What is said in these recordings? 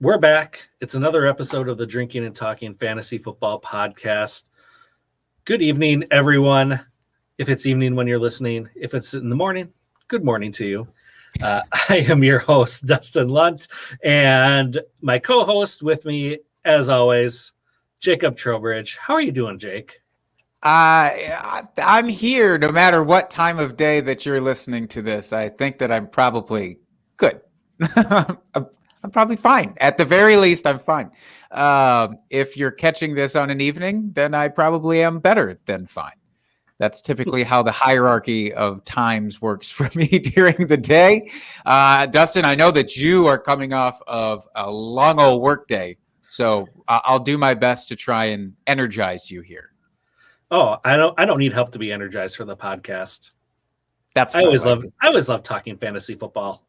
We're back. It's another episode of the Drinking and Talking Fantasy Football Podcast. Good evening, everyone. If it's evening when you're listening, if it's in the morning, good morning to you. I am your host, Dustin Lunt, and my co-host with me, as always, Jacob Trowbridge. How are you doing, Jake? I'm here no matter what time of day that you're listening to this. I think that I'm probably good. I'm probably fine. At the very least, I'm fine. If you're catching this on an evening, then I probably am better than fine. That's typically how the hierarchy of times works for me during the day. Dustin, I know that you are coming off of a long old work day, so I'll do my best to try and energize you here. Oh, I don't need help to be energized for the podcast. That's I always love talking fantasy football.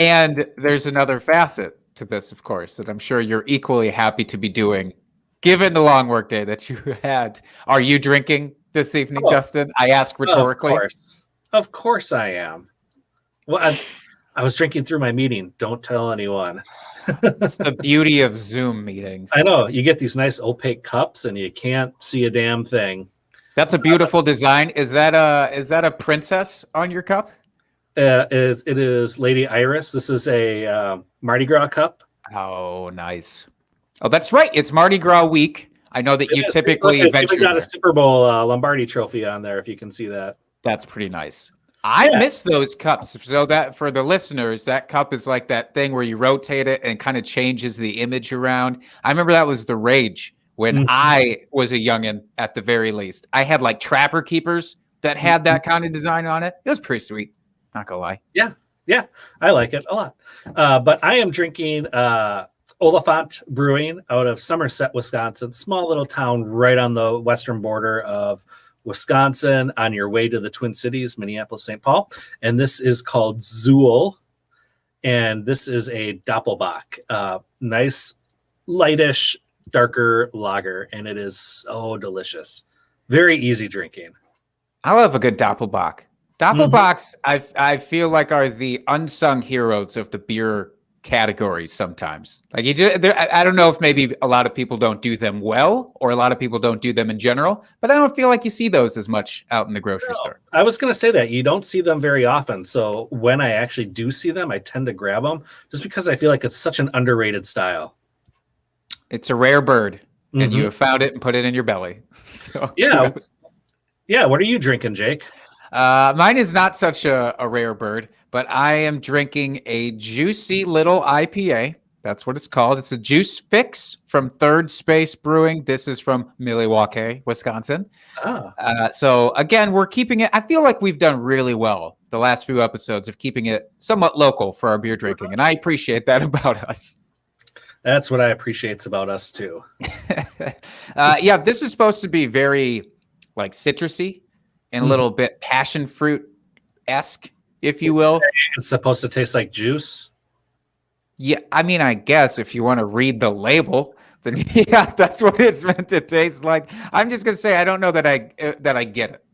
And there's another facet to this, of course, that I'm sure you're equally happy to be doing, given the long work day that you had. Are you drinking this evening, Dustin? I ask rhetorically. Of course I am. Well, I was drinking through my meeting. Don't tell anyone. That's the beauty of Zoom meetings. I know. You get these nice opaque cups and you can't see a damn thing. That's a beautiful design. Is that a princess on your cup? It is Lady Iris. This is a Mardi Gras cup. Oh, nice. Oh, that's right. It's Mardi Gras week. I know that you typically venture. We got a Super Bowl Lombardi trophy on there, if you can see that. That's pretty nice. I miss those cups. So that for the listeners, that cup is like that thing where you rotate it and kind of changes the image around. I remember that was the rage when I was a youngin' at the very least. I had like Trapper Keepers that had that kind of design on it. It was pretty sweet. Not gonna lie. Yeah. I like it a lot. But I am drinking Oliphant Brewing out of Somerset, Wisconsin. Small little town right on the western border of Wisconsin on your way to the Twin Cities, Minneapolis, St. Paul. And this is called Zool. And this is a Doppelbock. Nice, lightish, darker lager. And it is so delicious. Very easy drinking. I love a good Doppelbock. Doppelbocks, I feel like are the unsung heroes of the beer categories sometimes. Like I don't know if maybe a lot of people don't do them well or a lot of people don't do them in general, but I don't feel like you see those as much out in the grocery store. I was going to say that you don't see them very often. So when I actually do see them, I tend to grab them just because I feel like it's such an underrated style. It's a rare bird and you have found it and put it in your belly. So yeah. Yeah. What are you drinking, Jake? Mine is not such a rare bird, but I am drinking a juicy little IPA. That's what it's called. It's a Juice Fix from Third Space Brewing. This is from Milwaukee, Wisconsin. So again, we're keeping it. I feel like we've done really well the last few episodes of keeping it somewhat local for our beer drinking, and I appreciate that about us. That's what I appreciate about us too. Yeah, this is supposed to be very like citrusy and a little bit passion fruit-esque, if you will. It's supposed to taste like juice. Yeah, I mean, I guess if you want to read the label, then yeah, that's what it's meant to taste like. I'm just gonna say I don't know that I get it.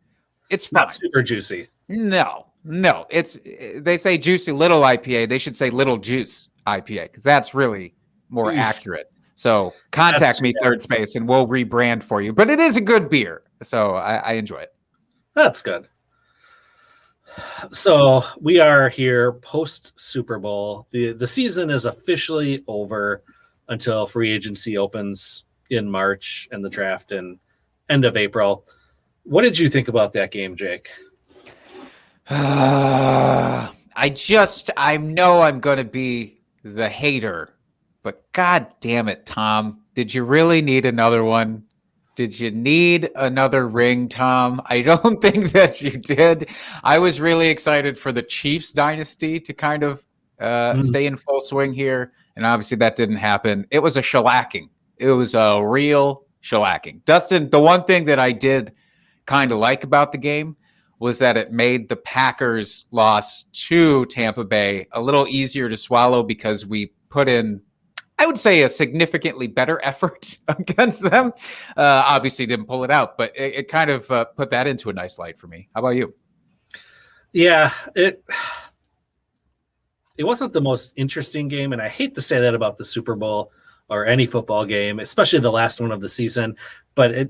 It's fine. Not super juicy. No. They say juicy little IPA. They should say little juice IPA because that's really more accurate. So contact me, Third Space, and we'll rebrand for you. But it is a good beer, so I enjoy it. That's good. So we are here post Super Bowl. The season is officially over until free agency opens in March and the draft in end of April. What did you think about that game, Jake? I know I'm going to be the hater, but God damn it, Tom. Did you really need another one? Did you need another ring, Tom? I don't think that you did. I was really excited for the Chiefs dynasty to kind of stay in full swing here. And obviously that didn't happen. It was a shellacking. It was a real shellacking. Dustin, the one thing that I did kind of like about the game was that it made the Packers' loss to Tampa Bay a little easier to swallow because we put in, I would say, a significantly better effort against them. Obviously didn't pull it out, but it kind of put that into a nice light for me. How about you? Yeah, it it wasn't the most interesting game, and I hate to say that about the Super Bowl or any football game, especially the last one of the season. But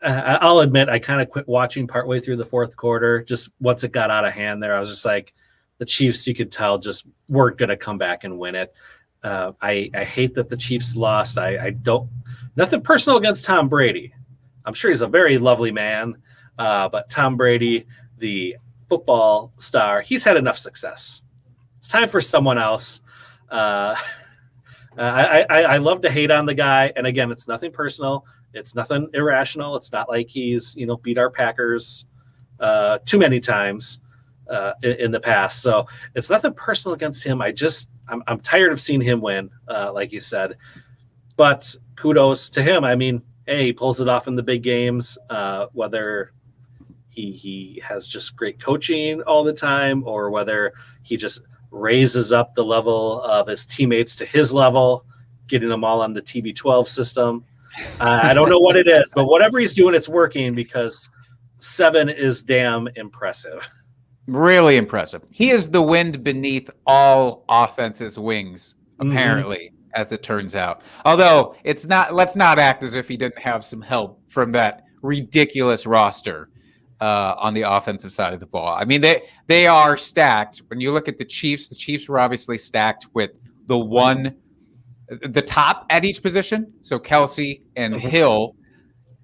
I'll admit, I kind of quit watching partway through the fourth quarter. Just once it got out of hand, there, I was just like, the Chiefs, you could tell, just weren't going to come back and win it. I hate that the Chiefs lost. I don't, nothing personal against Tom Brady. I'm sure he's a very lovely man, but Tom Brady, the football star, he's had enough success. It's time for someone else. I love to hate on the guy, and again, it's nothing personal. It's nothing irrational. It's not like he's beat our Packers too many times in the past. So it's nothing personal against him. I'm tired of seeing him win, like you said. But kudos to him. I mean, hey, he pulls it off in the big games, whether he has just great coaching all the time or whether he just raises up the level of his teammates to his level, getting them all on the TB12 system. I don't know what it is, but whatever he's doing, it's working because 7 is damn impressive. Really impressive. He is the wind beneath all offenses' wings, apparently, as it turns out. Although it's not, let's not act as if he didn't have some help from that ridiculous roster on the offensive side of the ball. I mean, they are stacked. When you look at the Chiefs were obviously stacked with the top at each position. So Kelsey and Hill.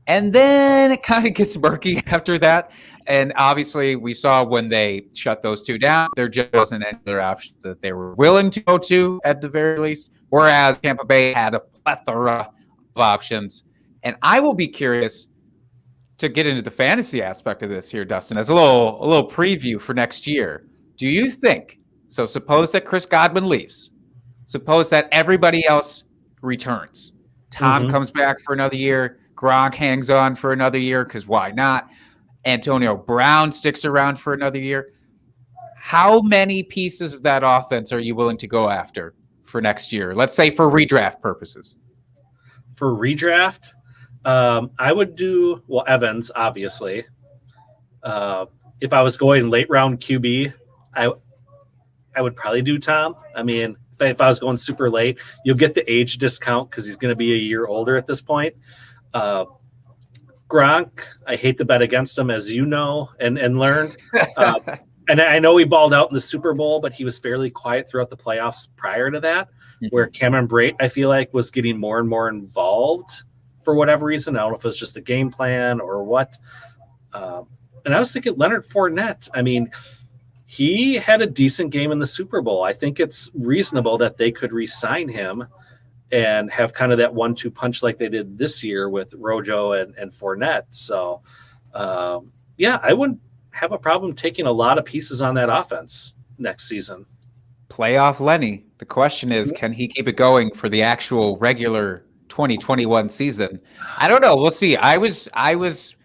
And then it kind of gets murky after that. And obviously, we saw when they shut those two down, there just wasn't any other options that they were willing to go to at the very least. Whereas Tampa Bay had a plethora of options. And I will be curious to get into the fantasy aspect of this here, Dustin, as a little preview for next year. Do you think, so suppose that Chris Godwin leaves, suppose that everybody else returns. Tom comes back for another year. Gronk hangs on for another year because why not? Antonio Brown sticks around for another year. How many pieces of that offense are you willing to go after for next year? Let's say for redraft purposes. For redraft, I would do, Evans, obviously. If I was going late round QB, I would probably do Tom. I mean, if I was going super late, you'll get the age discount because he's going to be a year older at this point. Gronk, I hate to bet against him, as you know, and learn. And I know he balled out in the Super Bowl, but he was fairly quiet throughout the playoffs prior to that, where Cameron Brate, I feel like, was getting more and more involved for whatever reason. I don't know if it was just a game plan or what. And I was thinking Leonard Fournette. I mean, he had a decent game in the Super Bowl. I think it's reasonable that they could re-sign him and have kind of that 1-2 punch like they did this year with Rojo and Fournette. So, I wouldn't have a problem taking a lot of pieces on that offense next season. Playoff Lenny. The question is, can he keep it going for the actual regular 2021 season? I don't know. We'll see. I was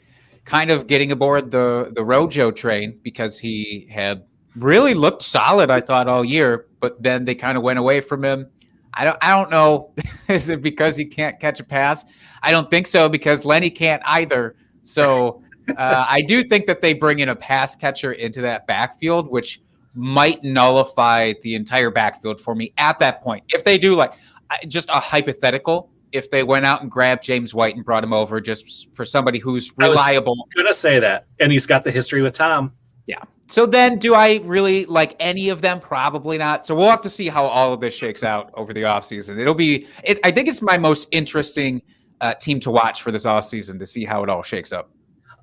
kind of getting aboard the Rojo train because he had really looked solid, I thought, all year, but then they kind of went away from him. I don't know. Is it because he can't catch a pass? I don't think so, because Lenny can't either. So I do think that they bring in a pass catcher into that backfield, which might nullify the entire backfield for me at that point. If they do, like, just a hypothetical, if they went out and grabbed James White and brought him over just for somebody who's reliable. I was going to say that. And he's got the history with Tom. Yeah. So then do I really like any of them? Probably not. So we'll have to see how all of this shakes out over the offseason. I think it's my most interesting team to watch for this offseason to see how it all shakes up.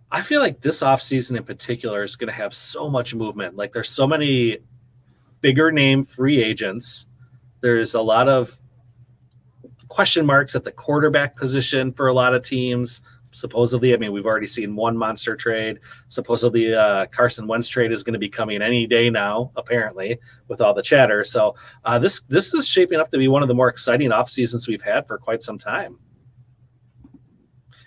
I feel like this offseason in particular is going to have so much movement. Like, there's so many bigger name free agents. There's a lot of question marks at the quarterback position for a lot of teams. Supposedly, I mean, we've already seen one monster trade. Supposedly, Carson Wentz trade is going to be coming any day now, apparently, with all the chatter. So this is shaping up to be one of the more exciting off seasons we've had for quite some time.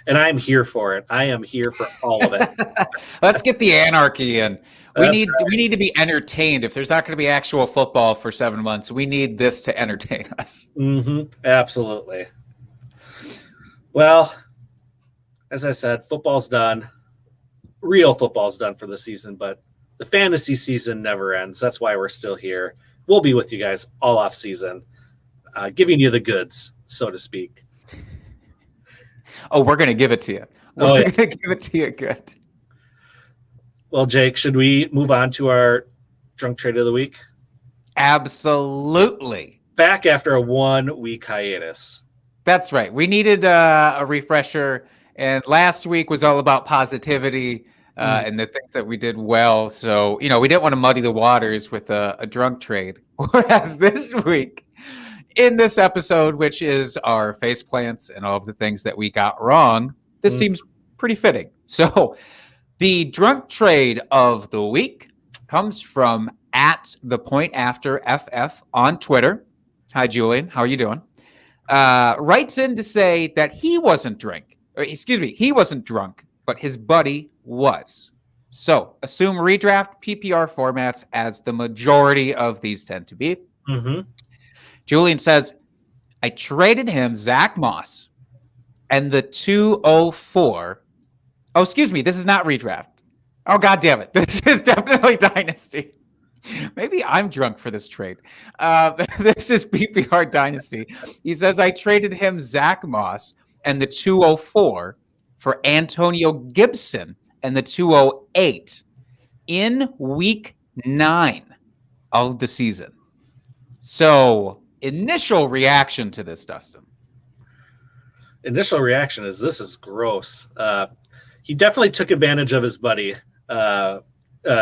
And I'm here for it. I am here for all of it. Let's get the anarchy in. We need to be entertained. If there's not going to be actual football for 7 months, we need this to entertain us. Absolutely. Well, as I said, football's done. Real football's done for the season, but the fantasy season never ends. That's why we're still here. We'll be with you guys all off season, giving you the goods, so to speak. Oh, we're going to give it to you. We're going to give it to you good. Well, Jake, should we move on to our drunk trade of the week? Absolutely. Back after a 1-week hiatus. That's right. We needed a refresher, and last week was all about positivity and the things that we did well. So, we didn't want to muddy the waters with a drunk trade. Whereas this week, in this episode, which is our face plants and all of the things that we got wrong, this seems pretty fitting. So, the drunk trade of the week comes from @thepointafterff on Twitter. Hi, Julian. How are you doing? Writes in to say that he wasn't drunk, but his buddy was. So assume redraft PPR formats, as the majority of these tend to be. Julian says, I traded him Zach Moss and the 204. Oh, excuse me. This is not redraft. Oh, God damn it. This is definitely Dynasty. Maybe I'm drunk for this trade. This is PPR Dynasty. He says, I traded him Zach Moss and the 204 for Antonio Gibson and the 208 in week 9 of the season. So, initial reaction to this, Dustin. Initial reaction is, this is gross. He definitely took advantage of his buddy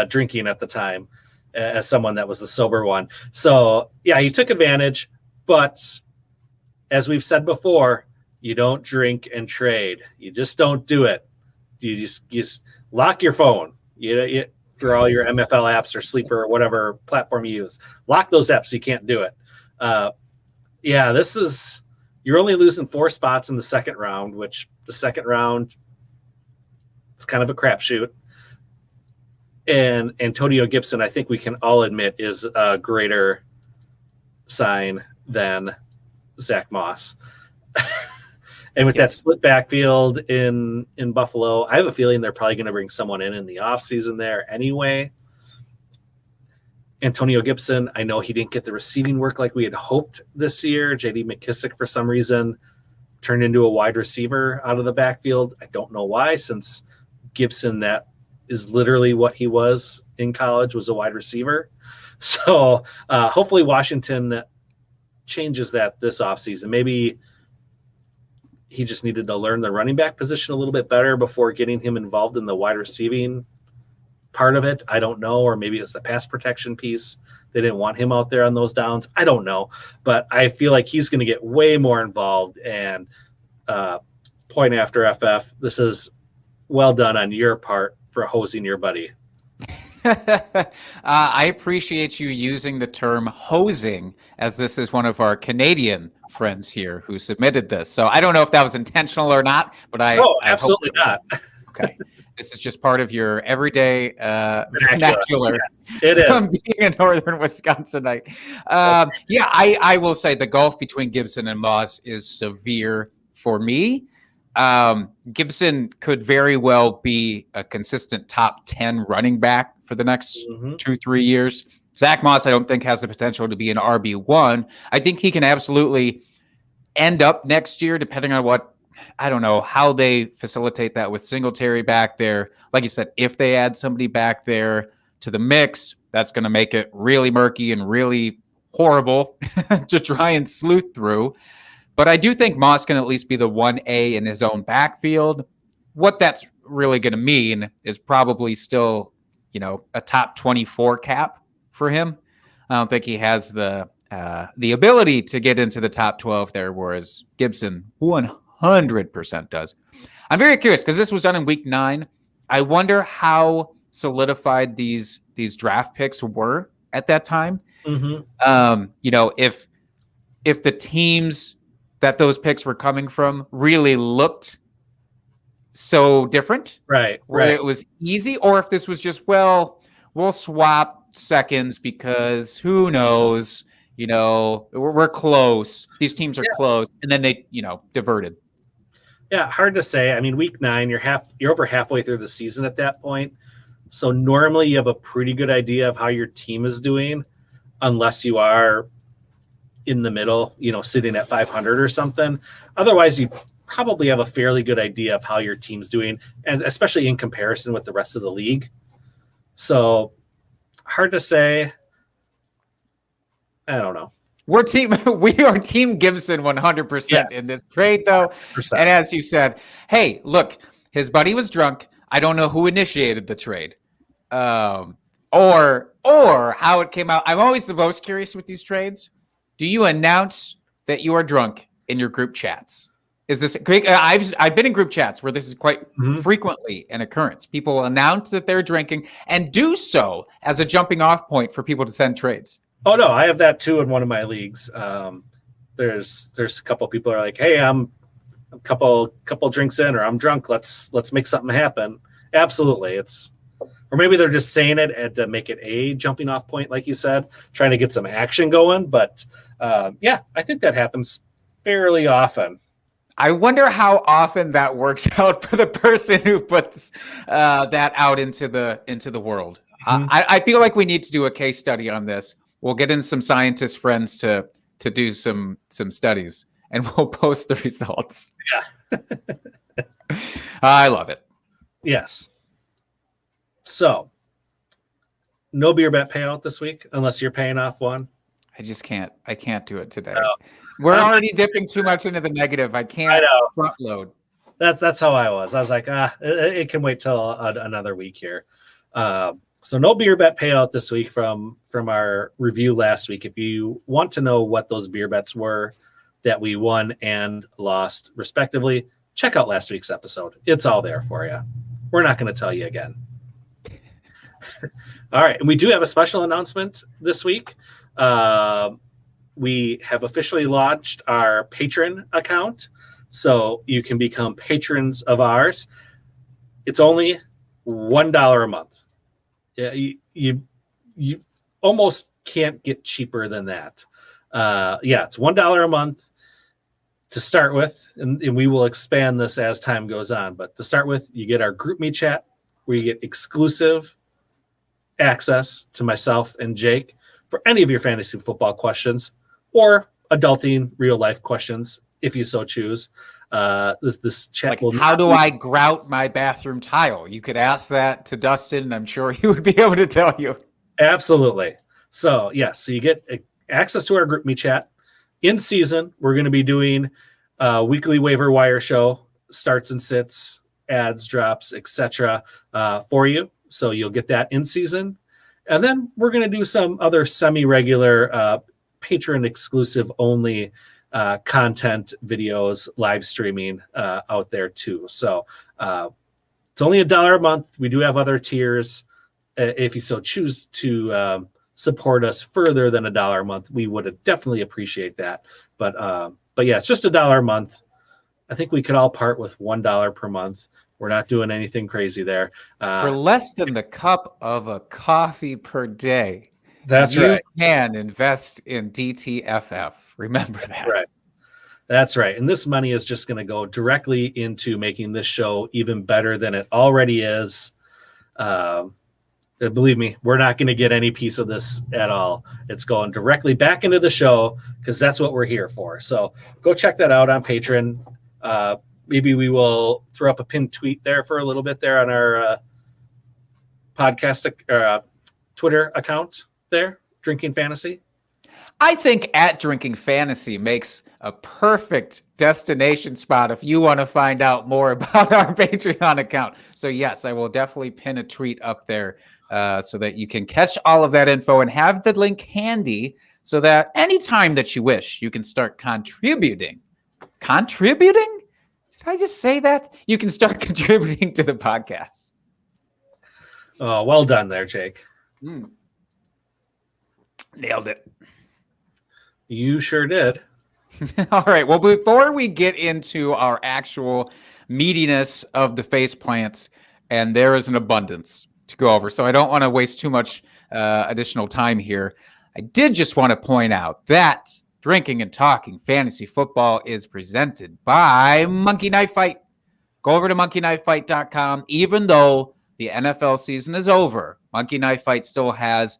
drinking at the time, as someone that was the sober one. So, yeah, he took advantage, but as we've said before, you don't drink and trade. You just don't do it. You just lock your phone. You for all your MFL apps or Sleeper or whatever platform you use. Lock those apps so you can't do it. Yeah, this is, you're only losing 4 spots in the second round, which the second round, it's kind of a crapshoot. And Antonio Gibson, I think we can all admit, is a greater sign than Zach Moss. And with that split backfield in Buffalo, I have a feeling they're probably going to bring someone in the offseason there anyway. Antonio Gibson, I know he didn't get the receiving work like we had hoped this year. J.D. McKissick, for some reason, turned into a wide receiver out of the backfield. I don't know why, since Gibson, that is literally what he was in college, was a wide receiver. So hopefully Washington changes that this offseason. Maybe he just needed to learn the running back position a little bit better before getting him involved in the wide receiving part of it. I don't know. Or maybe it's the pass protection piece. They didn't want him out there on those downs. I don't know. But I feel like he's going to get way more involved. And point after FF, this is well done on your part for hosing your buddy. I appreciate you using the term hosing, as this is one of our Canadian friends here who submitted this. So I don't know if that was intentional or not, but absolutely not. Okay. This is just part of your everyday vernacular. Yes, it is. Being a northern Wisconsinite. I will say the gulf between Gibson and Moss is severe for me. Gibson could very well be a consistent top 10 running back for the next 2-3 years. Zach Moss, I don't think, has the potential to be an RB1. I think he can absolutely end up next year, depending on what, I don't know, how they facilitate that with Singletary back there. Like you said, if they add somebody back there to the mix, that's going to make it really murky and really horrible to try and sleuth through. But I do think Moss can at least be the 1A in his own backfield. What that's really going to mean is probably still, a top 24 cap for him. I don't think he has the ability to get into the top 12 there, whereas Gibson 100% does. I'm very curious because this was done in week 9. I wonder how solidified these draft picks were at that time. If the teams that those picks were coming from really looked so different, right? It was easy, or if this was just, well, we'll swap seconds because who knows, we're close. These teams are close, and then they, diverted. Yeah, hard to say. I mean, week 9, you're over halfway through the season at that point. So normally you have a pretty good idea of how your team is doing, unless you are in the middle, sitting at 500 or something. Otherwise, you probably have a fairly good idea of how your team's doing, and especially in comparison with the rest of the league. So hard to say. I don't know. We are team Gibson 100% in this trade, though. 100%. And as you said, hey, look, his buddy was drunk. I don't know who initiated the trade, or how it came out. I'm always the most curious with these trades. Do you announce that you are drunk in your group chats? Is this I've been in group chats where this is quite frequently an occurrence. People announce that they're drinking and do so as a jumping off point for people to send trades. Oh no, I have that too in one of my leagues. There's a couple of people are like, "Hey, I'm a couple drinks in, or I'm drunk. Let's make something happen." Absolutely, or maybe they're just saying it to make it a jumping off point, like you said, trying to get some action going. But yeah, I think that happens fairly often. I wonder how often that works out for the person who puts that out into the world. I feel like we need to do a case study on this. We'll get in some scientist friends to do some studies, and we'll post the results. Yeah. I love it. Yes. So, no beer bet payout this week unless you're paying off one. I can't do it today. No. We're already dipping too much into the negative. I can't front load. That's how I was. I was like, it can wait till another week here. So no beer bet payout this week from our review last week. If you want to know what those beer bets were that we won and lost respectively, check out last week's episode. It's all there for you. We're not going to tell you again. All right. And we do have a special announcement this week. We have officially launched our patron account, so you can become patrons of ours. It's only $1 a month. Yeah, you almost can't get cheaper than that. It's $1 a month to start with, and we will expand this as time goes on. But to start with, you get our group me chat where you get exclusive access to myself and Jake for any of your fantasy football questions or adulting real life questions if you so choose. This chat will. How do I grout my bathroom tile? You could ask that to Dustin, and I'm sure he would be able to tell you. Absolutely. So so you get access to our group me chat. In season, we're going to be doing a weekly waiver wire show, starts and sits, ads, drops, etc. For you. So you'll get that in season, and then we're going to do some other semi-regular patron exclusive only content, videos, live streaming out there too. So it's only $1 a month. We do have other tiers. If you so choose to support us further than $1 a month, we would definitely appreciate that. But yeah, it's just $1 a month. I think we could all part with $1 per month. We're not doing anything crazy there. For less than the cup of a coffee per day. That's right. You can invest in DTFF. Remember that. That's right. And this money is just going to go directly into making this show even better than it already is. Believe me, we're not going to get any piece of this at all. It's going directly back into the show because that's what we're here for. So go check that out on Patreon. Maybe we will throw up a pinned tweet there for a little bit there on our podcast Twitter account there, Drinking Fantasy. I think at Drinking Fantasy makes a perfect destination spot if you want to find out more about our Patreon account. So yes, I will definitely pin a tweet up there so that you can catch all of that info and have the link handy so that anytime that you wish, you can start contributing. Contributing? Did I just say that? You can start contributing to the podcast. Oh, well done there, Jake. Nailed it. You sure did. All right. Well, before we get into our actual meatiness of the face plants, and there is an abundance to go over, so I don't want to waste too much additional time here. I did just want to point out that Drinking and Talking Fantasy Football is presented by Monkey Knife Fight. Go over to monkeyknifefight.com. Even though the NFL season is over, Monkey Knife Fight still has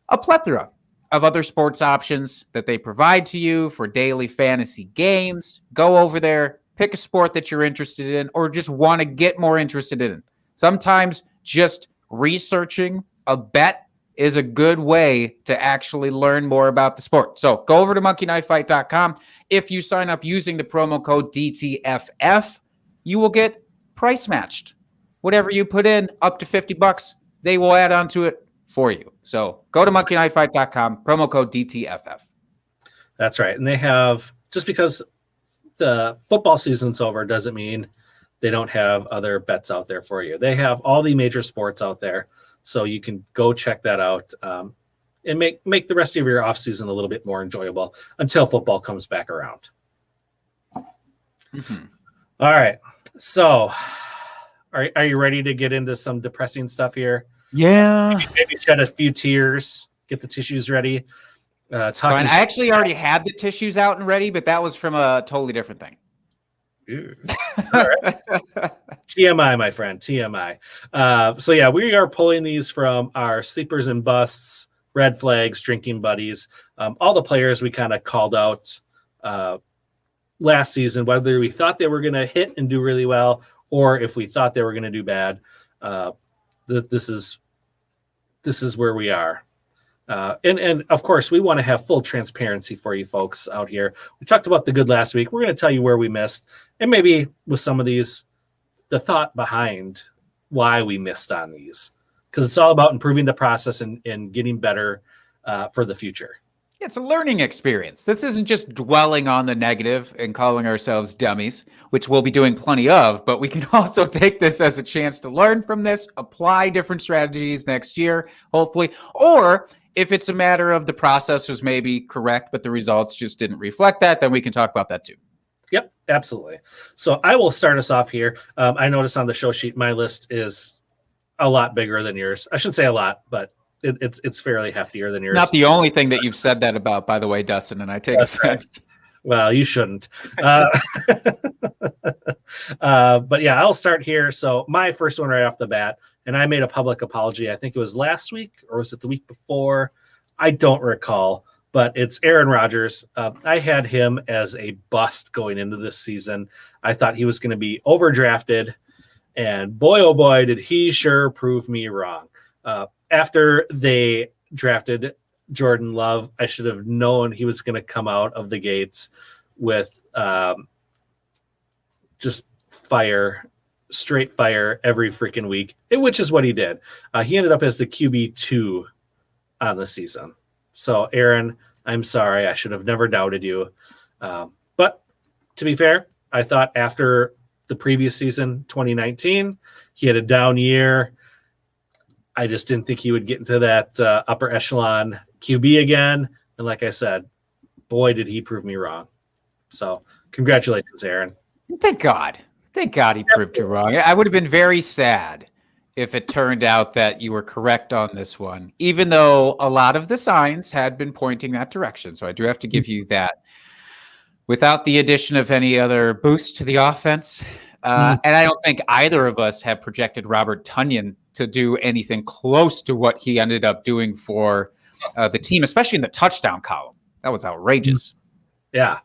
a plethora of other sports options that they provide to you for daily fantasy games. Go over there, pick a sport that you're interested in or just want to get more interested in. Sometimes just researching a bet is a good way to actually learn more about the sport. So go over to monkeyknifefight.com. If you sign up using the promo code DTFF, you will get price matched. Whatever you put in, up to $50, they will add on to it for you. So go to monkeyknifefight.com, promo code DTFF. That's right. And they have, just because the football season's over doesn't mean they don't have other bets out there for you. They have all the major sports out there. So you can go check that out and make the rest of your off season a little bit more enjoyable until football comes back around. Mm-hmm. All right. So are you ready to get into some depressing stuff here? Yeah. Maybe shed a few tears, get the tissues ready. Fine. I actually already had the tissues out and ready, but that was from a totally different thing. All right. TMI, my friend, TMI. So yeah, we are pulling these from our sleepers and busts, red flags, drinking buddies, all the players we kind of called out last season, whether we thought they were going to hit and do really well, or if we thought they were going to do bad. This is where we are. And of course, we want to have full transparency for you folks out here. We talked about the good last week. We're going to tell you where we missed, and maybe with some of these, the thought behind why we missed on these, because it's all about improving the process and getting better for the future. It's a learning experience. This isn't just dwelling on the negative and calling ourselves dummies, which we'll be doing plenty of, but we can also take this as a chance to learn from this, apply different strategies next year, hopefully, or if it's a matter of the process was maybe correct, but the results just didn't reflect that, then we can talk about that too. Yep, absolutely. So I will start us off here. I noticed on the show sheet, my list is a lot bigger than yours. I shouldn't say a lot, but it's fairly heftier than yours. Not the only thing that you've said that about, by the way, Dustin, and I take offense. Right. Well, you shouldn't. But yeah, I'll start here. So my first one right off the bat, and I made a public apology. I think it was last week, or was it the week before? I don't recall, but it's Aaron Rodgers. I had him as a bust going into this season. I thought he was going to be overdrafted, and boy, oh boy, did he sure prove me wrong. After they drafted Jordan Love, I should have known he was going to come out of the gates with just fire, straight fire every freaking week, which is what he did. He ended up as the QB2 on the season. So, Aaron, I'm sorry. I should have never doubted you. But to be fair, I thought after the previous season, 2019, he had a down year. I just didn't think he would get into that upper echelon QB again. And like I said, boy, did he prove me wrong. So congratulations, Aaron. Thank God. Thank God he proved you wrong. I would have been very sad if it turned out that you were correct on this one, even though a lot of the signs had been pointing that direction. So I do have to give you that without the addition of any other boost to the offense. And I don't think either of us have projected Robert Tonyan to do anything close to what he ended up doing for the team, especially in the touchdown column. That was outrageous. Yeah.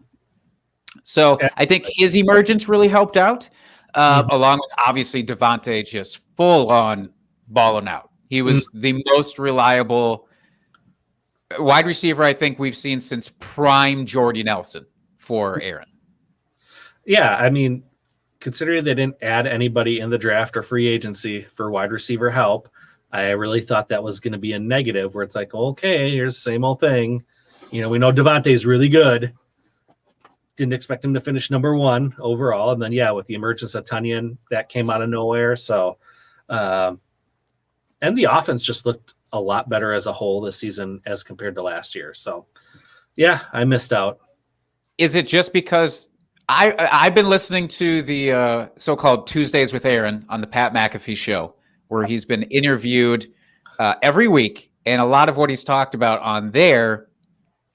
So I think his emergence really helped out, along with obviously Devontae just full on balling out. He was the most reliable wide receiver I think we've seen since prime Jordy Nelson for Aaron. Yeah, I mean, considering they didn't add anybody in the draft or free agency for wide receiver help, I really thought that was going to be a negative where it's like, okay, here's the same old thing. You know, we know Devontae's really good. Didn't expect him to finish number one overall. And then, yeah, with the emergence of Tonyan, that came out of nowhere. So, and the offense just looked a lot better as a whole this season as compared to last year. So, yeah, I missed out. Is it just because I've been listening to the so-called Tuesdays with Aaron on the Pat McAfee show, where he's been interviewed every week. And a lot of what he's talked about on there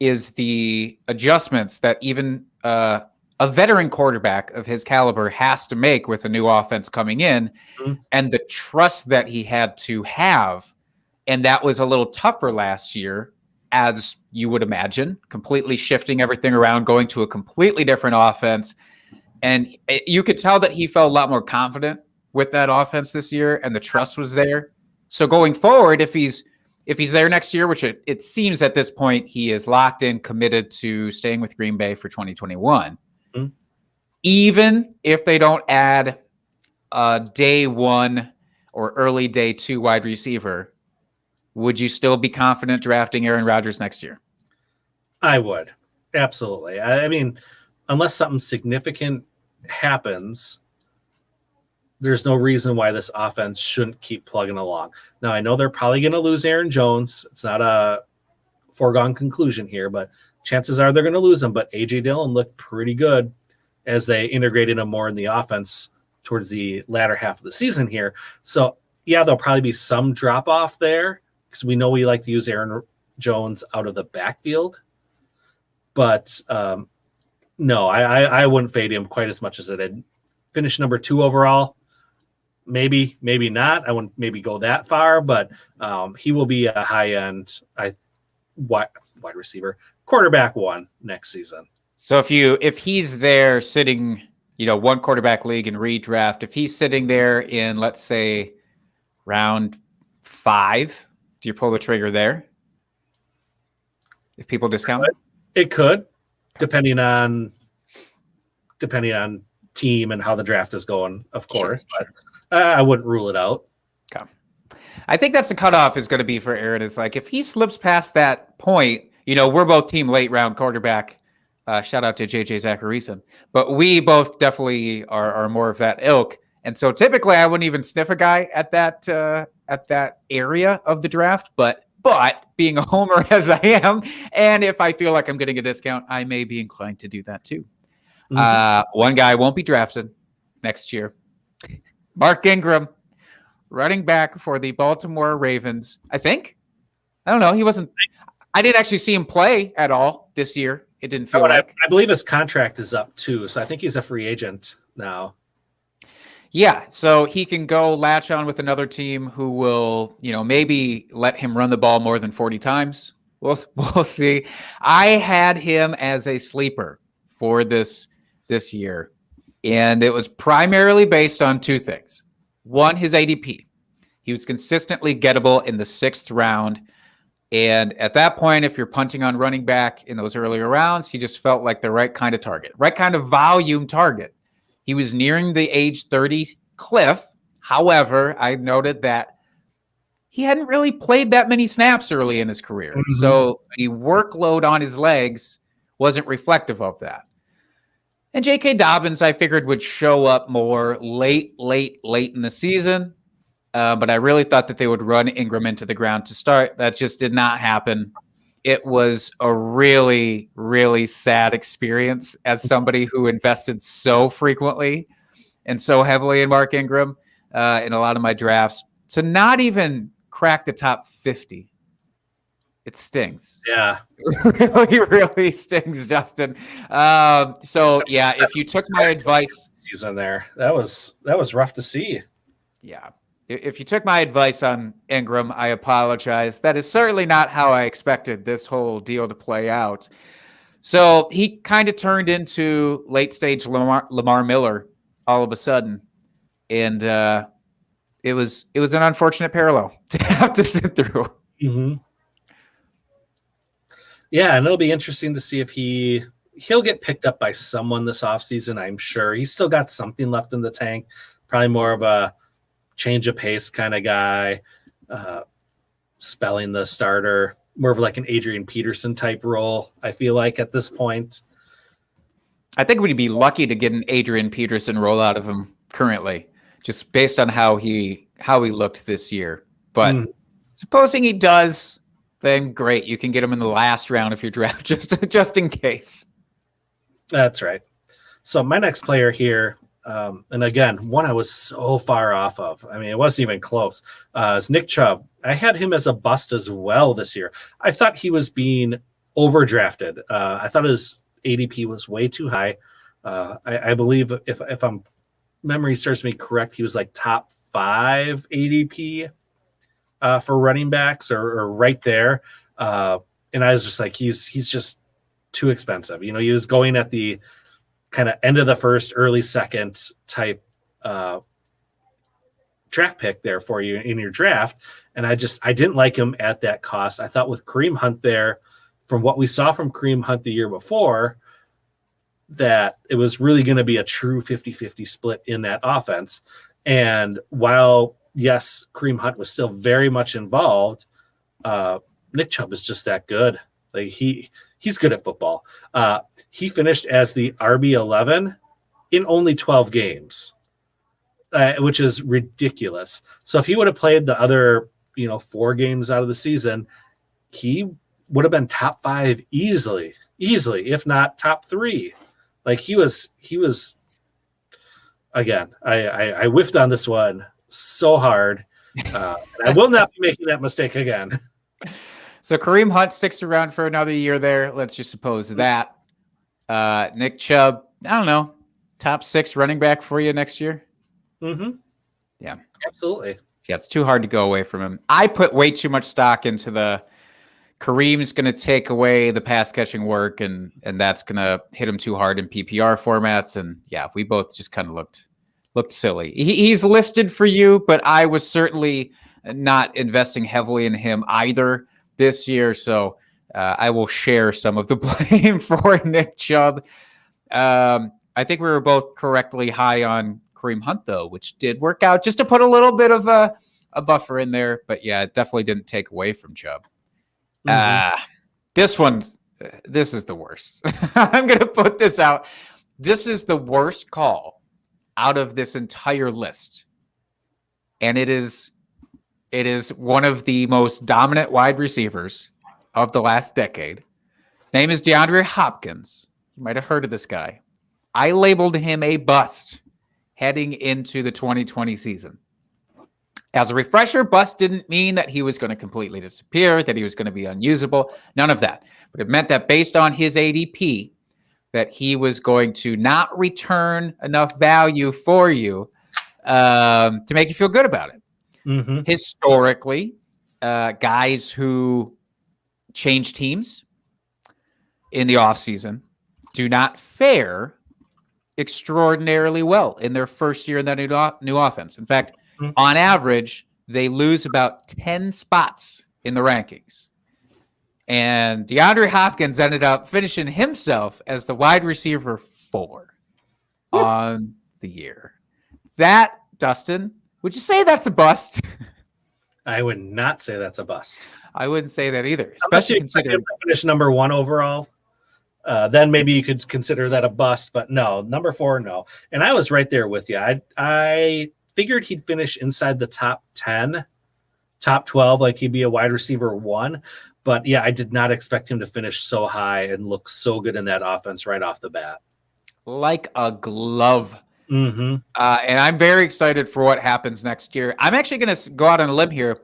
is the adjustments that even a a veteran quarterback of his caliber has to make with a new offense coming in, and the trust that he had to have. And that was a little tougher last year, as you would imagine, completely shifting everything around, going to a completely different offense. And you could tell that he felt a lot more confident with that offense this year, and the trust was there. So going forward, if he's there next year, which it seems at this point he is locked in, committed to staying with Green Bay for 2021, even if they don't add a day one or early day two wide receiver, would you still be confident drafting Aaron Rodgers next year? I would. Absolutely. I mean, unless something significant happens, there's no reason why this offense shouldn't keep plugging along. Now, I know they're probably going to lose Aaron Jones. It's not a foregone conclusion here, but chances are they're going to lose him. But A.J. Dillon looked pretty good as they integrated him more in the offense towards the latter half of the season here. So, yeah, there'll probably be some drop-off there because we know we like to use Aaron Jones out of the backfield. But, no, I wouldn't fade him quite as much as I did. Finish number 2 overall. Maybe not. I wouldn't maybe go that far, but he will be a high-end wide receiver, quarterback 1 next season. So if he's there sitting, one quarterback league in redraft, if he's sitting there in, let's say, round 5, do you pull the trigger there? If people discount it? It could, depending on team and how the draft is going, of course. Sure. But I wouldn't rule it out. Okay. I think that's the cutoff is going to be for Aaron. It's like if he slips past that point, we're both team late round quarterback. Shout out to JJ Zacharyson. But we both definitely are more of that ilk. And so typically I wouldn't even sniff a guy at that area of the draft. But being a homer as I am, and if I feel like I'm getting a discount, I may be inclined to do that too. One guy won't be drafted next year. Mark Ingram, running back for the Baltimore Ravens. I think. I don't know. I didn't actually see him play at all this year. It didn't feel like. I believe his contract is up too, so I think he's a free agent now. Yeah, so he can go latch on with another team who will, maybe let him run the ball more than 40 times. We'll see. I had him as a sleeper for this year, and it was primarily based on 2 things. One, his ADP. He was consistently gettable in the 6th round, and at that point, if you're punting on running back in those earlier rounds, he just felt like the right kind of target, right kind of volume target. He was nearing the age 30 cliff. However, I noted that he hadn't really played that many snaps early in his career. Mm-hmm. So the workload on his legs wasn't reflective of that. And J.K. Dobbins, I figured, would show up more late in the season. But I really thought that they would run Ingram into the ground to start. That just did not happen. It was a really, really sad experience as somebody who invested so frequently and so heavily in Mark Ingram in a lot of my drafts to not even crack the top 50. It stings. Yeah. It really, really stings, Justin. So yeah, if you took my advice, season there, that was rough to see. Yeah. If you took my advice on Ingram, I apologize. That is certainly not how I expected this whole deal to play out. So he kind of turned into late-stage Lamar Miller all of a sudden. And it was an unfortunate parallel to have to sit through. Mm-hmm. Yeah, and it'll be interesting to see if he'll get picked up by someone this offseason, I'm sure. He's still got something left in the tank, probably more of a change of pace kind of guy, spelling the starter, more of like an Adrian Peterson type role, I feel like at this point. I think we'd be lucky to get an Adrian Peterson role out of him currently, just based on how he looked this year. But supposing he does, then great. You can get him in the last round of your draft just in case. That's right. So my next player here, and again, one I was so far off of. I mean, it wasn't even close. Is Nick Chubb. I had him as a bust as well this year. I thought he was being overdrafted. I thought his ADP was way too high. I believe if I'm memory serves me correct, he was like top 5 ADP for running backs or right there. And I was just like, he's just too expensive. He was going at the kind of end of the first, early second type draft pick there for you in your draft. And I didn't like him at that cost. I thought with Kareem Hunt there, from what we saw from Kareem Hunt the year before, that it was really going to be a true 50-50 split in that offense. And while, yes, Kareem Hunt was still very much involved, Nick Chubb is just that good. Like he's good at football. He finished as the RB11 in only 12 games, which is ridiculous. So if he would have played the other, 4 games out of the season, he would have been top 5 easily, if not top 3. Like he was again, I whiffed on this one so hard. I will not be making that mistake again. So Kareem Hunt sticks around for another year there. Let's just suppose that. Nick Chubb, I don't know, top 6 running back for you next year? Mm-hmm. Yeah. Absolutely. Yeah, it's too hard to go away from him. I put way too much stock into the Kareem's going to take away the pass catching work, and that's going to hit him too hard in PPR formats. And yeah, we both just kind of looked silly. He's listed for you, but I was certainly not investing heavily in him either this year. So I will share some of the blame for Nick Chubb. I think we were both correctly high on Kareem Hunt, though, which did work out just to put a little bit of a buffer in there. But yeah, it definitely didn't take away from Chubb. This is the worst. I'm going to put this out. This is the worst call out of this entire list. And it is one of the most dominant wide receivers of the last decade. His name is DeAndre Hopkins. You might have heard of this guy. I labeled him a bust heading into the 2020 season. As a refresher, bust didn't mean that he was going to completely disappear, that he was going to be unusable, none of that. But it meant that based on his ADP, that he was going to not return enough value for you to make you feel good about it. Mm-hmm. Historically, guys who change teams in the offseason do not fare extraordinarily well in their first year in that new offense. In fact, on average, they lose about 10 spots in the rankings. And DeAndre Hopkins ended up finishing himself as the wide receiver 4 on the year. That, Dustin, would you say that's a bust? I would not say that's a bust. I wouldn't say that either, especially considering finish number 1 overall. Then maybe you could consider that a bust, but no, number 4, no. And I was right there with you. I figured he'd finish inside the top 10, top 12, like he'd be a wide receiver 1. But yeah, I did not expect him to finish so high and look so good in that offense right off the bat. Like a glove. Mm-hmm. And I'm very excited for what happens next year. I'm actually going to go out on a limb here.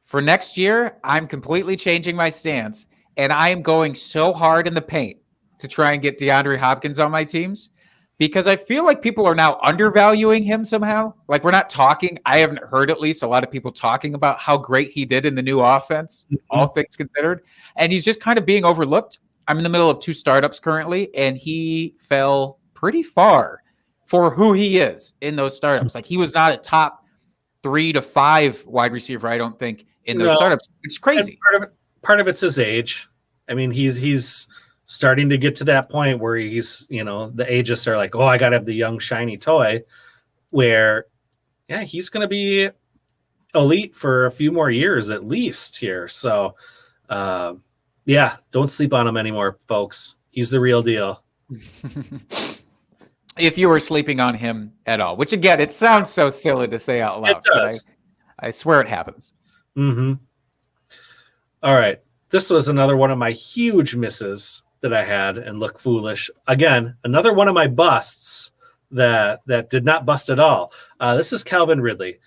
For next year, I'm completely changing my stance, and I am going so hard in the paint to try and get DeAndre Hopkins on my teams, because I feel like people are now undervaluing him somehow. Like we're not talking. I haven't heard at least a lot of people talking about how great he did in the new offense, all things considered. And he's just kind of being overlooked. I'm in the middle of 2 startups currently, and he fell pretty far for who he is in those startups. Like he was not a top 3 to 5 wide receiver, I don't think, in those startups. It's crazy. Part of it's his age. I mean, he's starting to get to that point where he's, the ages are like, oh, I got to have the young, shiny toy, where, yeah, he's going to be elite for a few more years at least here. So, yeah, don't sleep on him anymore, folks. He's the real deal. If you were sleeping on him at all, which again, it sounds so silly to say out loud. It does. But I swear it happens. Mm-hmm. All right. This was another one of my huge misses that I had and look foolish. Again, another one of my busts that did not bust at all. This is Calvin Ridley.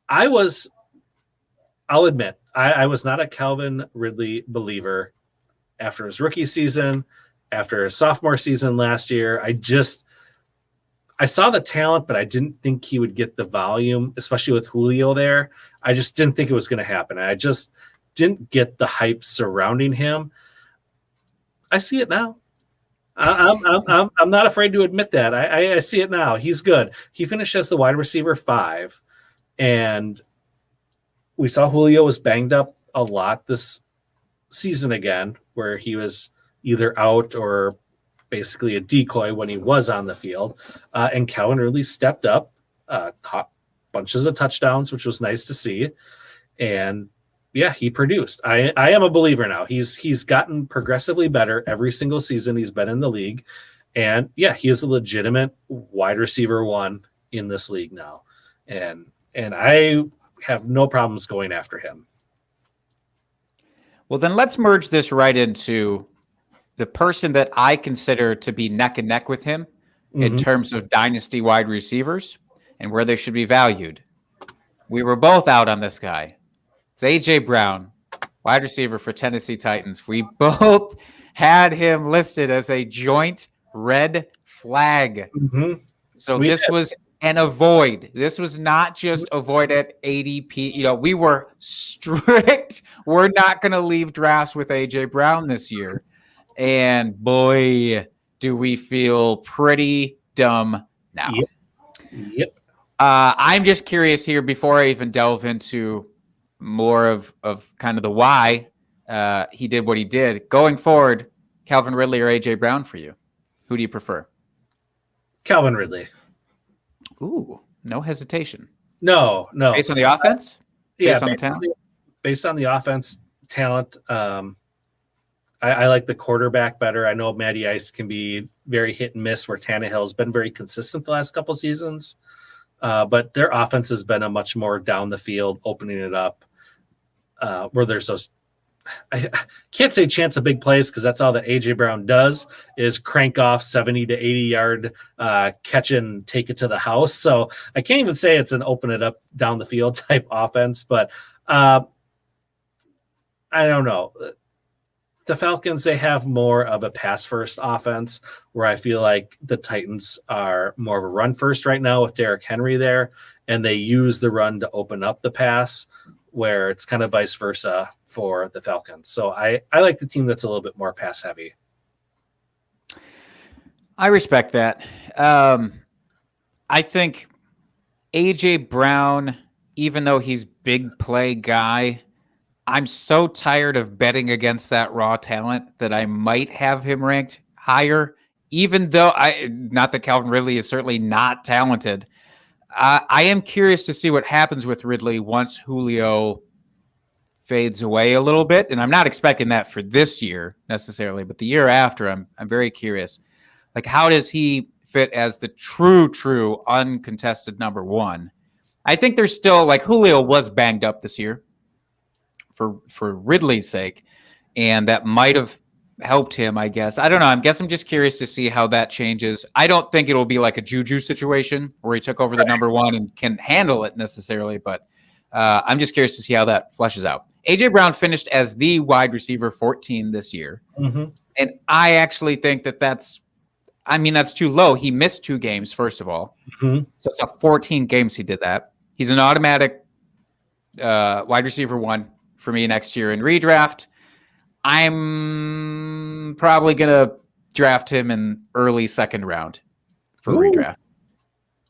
I'll admit, I was not a Calvin Ridley believer after his rookie season. after a sophomore season last year. I saw the talent, but I didn't think he would get the volume, especially with Julio there. I just didn't think it was going to happen. I just didn't get the hype surrounding him. I see it now. I'm not afraid to admit that. I see it now. He's good. He finished as the wide receiver 5, and we saw Julio was banged up a lot this season again, where he was either out or basically a decoy when he was on the field. And Calvin really stepped up, caught bunches of touchdowns, which was nice to see. And yeah, he produced. I am a believer now. He's gotten progressively better every single season he's been in the league. And yeah, he is a legitimate wide receiver 1 in this league now. And I have no problems going after him. Well, then let's merge this right into the person that I consider to be neck and neck with him in terms of dynasty wide receivers and where they should be valued. We were both out on this guy. It's A.J. Brown, wide receiver for Tennessee Titans. We both had him listed as a joint red flag. So this was an avoid. This was not just avoid at ADP. You know, we were strict. We're not going to leave drafts with A.J. Brown this year. And boy, do we feel pretty dumb now. Yep. I'm just curious here before I even delve into more of kind of the why he did what he did. Going forward, Calvin Ridley or A.J. Brown for you? Who do you prefer? Calvin Ridley. Ooh, no hesitation. No. Based on the offense? Based on the talent? Based on the offense talent, I like the quarterback better. I know Matty Ice can be very hit and miss, where Tannehill's been very consistent the last couple seasons. But their offense has been a much more down the field, opening it up, where there's those. I can't say chance of big plays because that's all that A.J. Brown does is crank off 70 to 80 yard catch and take it to the house. So I can't even say it's an open it up down the field type offense, but I don't know. The Falcons, they have more of a pass first offense, where I feel like the Titans are more of a run first right now with Derrick Henry there, and they use the run to open up the pass, where it's kind of vice versa for the Falcons. So I like the team that's a little bit more pass heavy. I respect that. I think A.J. Brown, even though he's big play guy, I'm so tired of betting against that raw talent that I might have him ranked higher, even though not that Calvin Ridley is certainly not talented. I am curious to see what happens with Ridley once Julio fades away a little bit. And I'm not expecting that for this year necessarily, but the year after, I'm very curious. Like, how does he fit as the true uncontested number 1? I think there's still, like, Julio was banged up this year for Ridley's sake, and that might have helped him, I guess. I don't know. I'm just curious to see how that changes. I don't think it'll be like a Juju situation where he took over the number 1 and can handle it necessarily, but I'm just curious to see how that fleshes out. A.J. Brown finished as the wide receiver 14 this year, and I actually think that's too low. He missed 2 games, first of all. So it's 14 games he did that. He's an automatic wide receiver 1 for me next year in redraft. I'm probably going to draft him in early second round for redraft.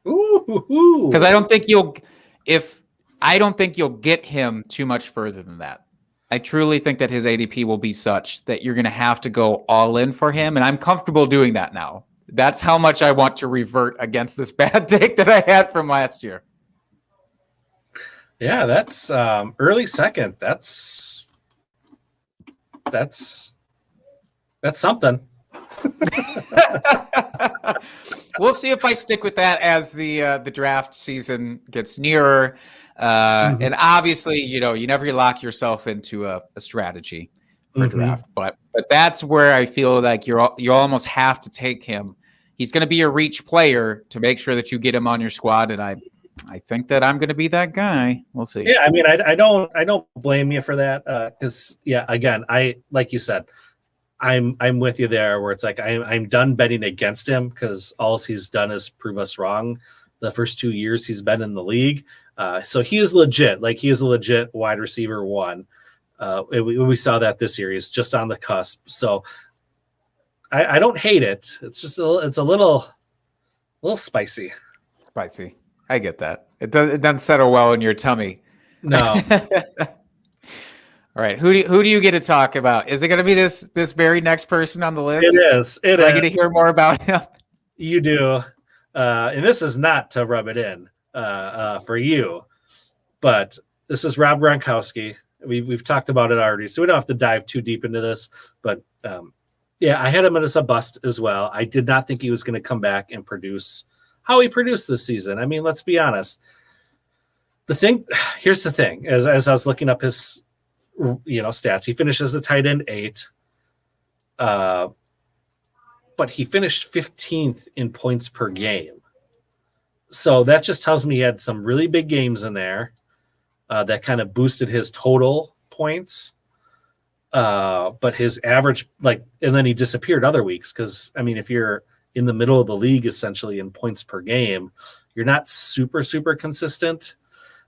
Because I don't think you'll get him too much further than that. I truly think that his ADP will be such that you're going to have to go all in for him. And I'm comfortable doing that now. That's how much I want to revert against this bad take that I had from last year. Yeah, that's early second. That's something. We'll see if I stick with that as the draft season gets nearer. And obviously, you never lock yourself into a strategy for draft, but that's where I feel like you almost have to take him. He's going to be a reach player to make sure that you get him on your squad, and I think that I'm going to be that guy. We'll see. Yeah, I don't blame you for that. Because again, like you said, I'm with you there, where it's like I'm done betting against him because all he's done is prove us wrong. The first 2 years he's been in the league, so he is legit. Like, he is a legit wide receiver one. We saw that this year. He's just on the cusp. So I don't hate it. It's just it's a little spicy. Spicy. I get that. It doesn't settle well in your tummy. No. All right. Who do you get to talk about? Is it going to be this very next person on the list? It is. Do I get to hear more about him? You do. And this is not to rub it in for you, but this is Rob Gronkowski. We've talked about it already, so we don't have to dive too deep into this. But yeah, I had him as a bust as well. I did not think he was going to come back and produce how he produced this season. I mean, let's be honest. Here's the thing: as I was looking up his stats, he finished as a tight end 8. But he finished 15th in points per game. So that just tells me he had some really big games in there that kind of boosted his total points. But his average, and then he disappeared other weeks because, I mean, if you're in the middle of the league essentially in points per game, you're not super, super consistent.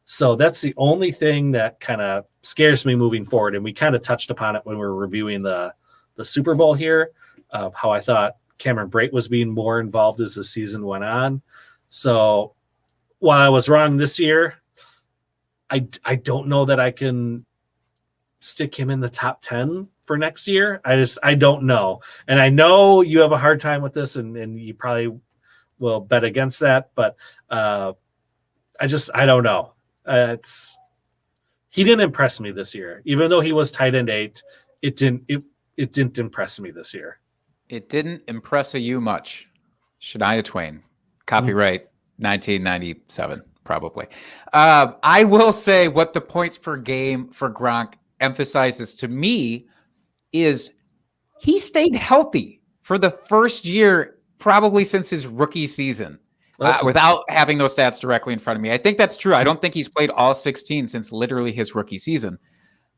So that's the only thing that kind of scares me moving forward. And we kind of touched upon it when we were reviewing the Super Bowl here, how I thought Cameron Brate was being more involved as the season went on. So while I was wrong this year, I don't know that I can stick him in the top 10 for next year. I don't know. And I know you have a hard time with this and you probably will bet against that, but I don't know. He didn't impress me this year. Even though he was tight end 8, it didn't impress me this year. It didn't impress you much. Shania Twain, copyright 1997, probably. I will say what the points per game for Gronk emphasizes to me is he stayed healthy for the first year, probably since his rookie season. Without having those stats directly in front of me. I think that's true. I don't think he's played all 16 since literally his rookie season.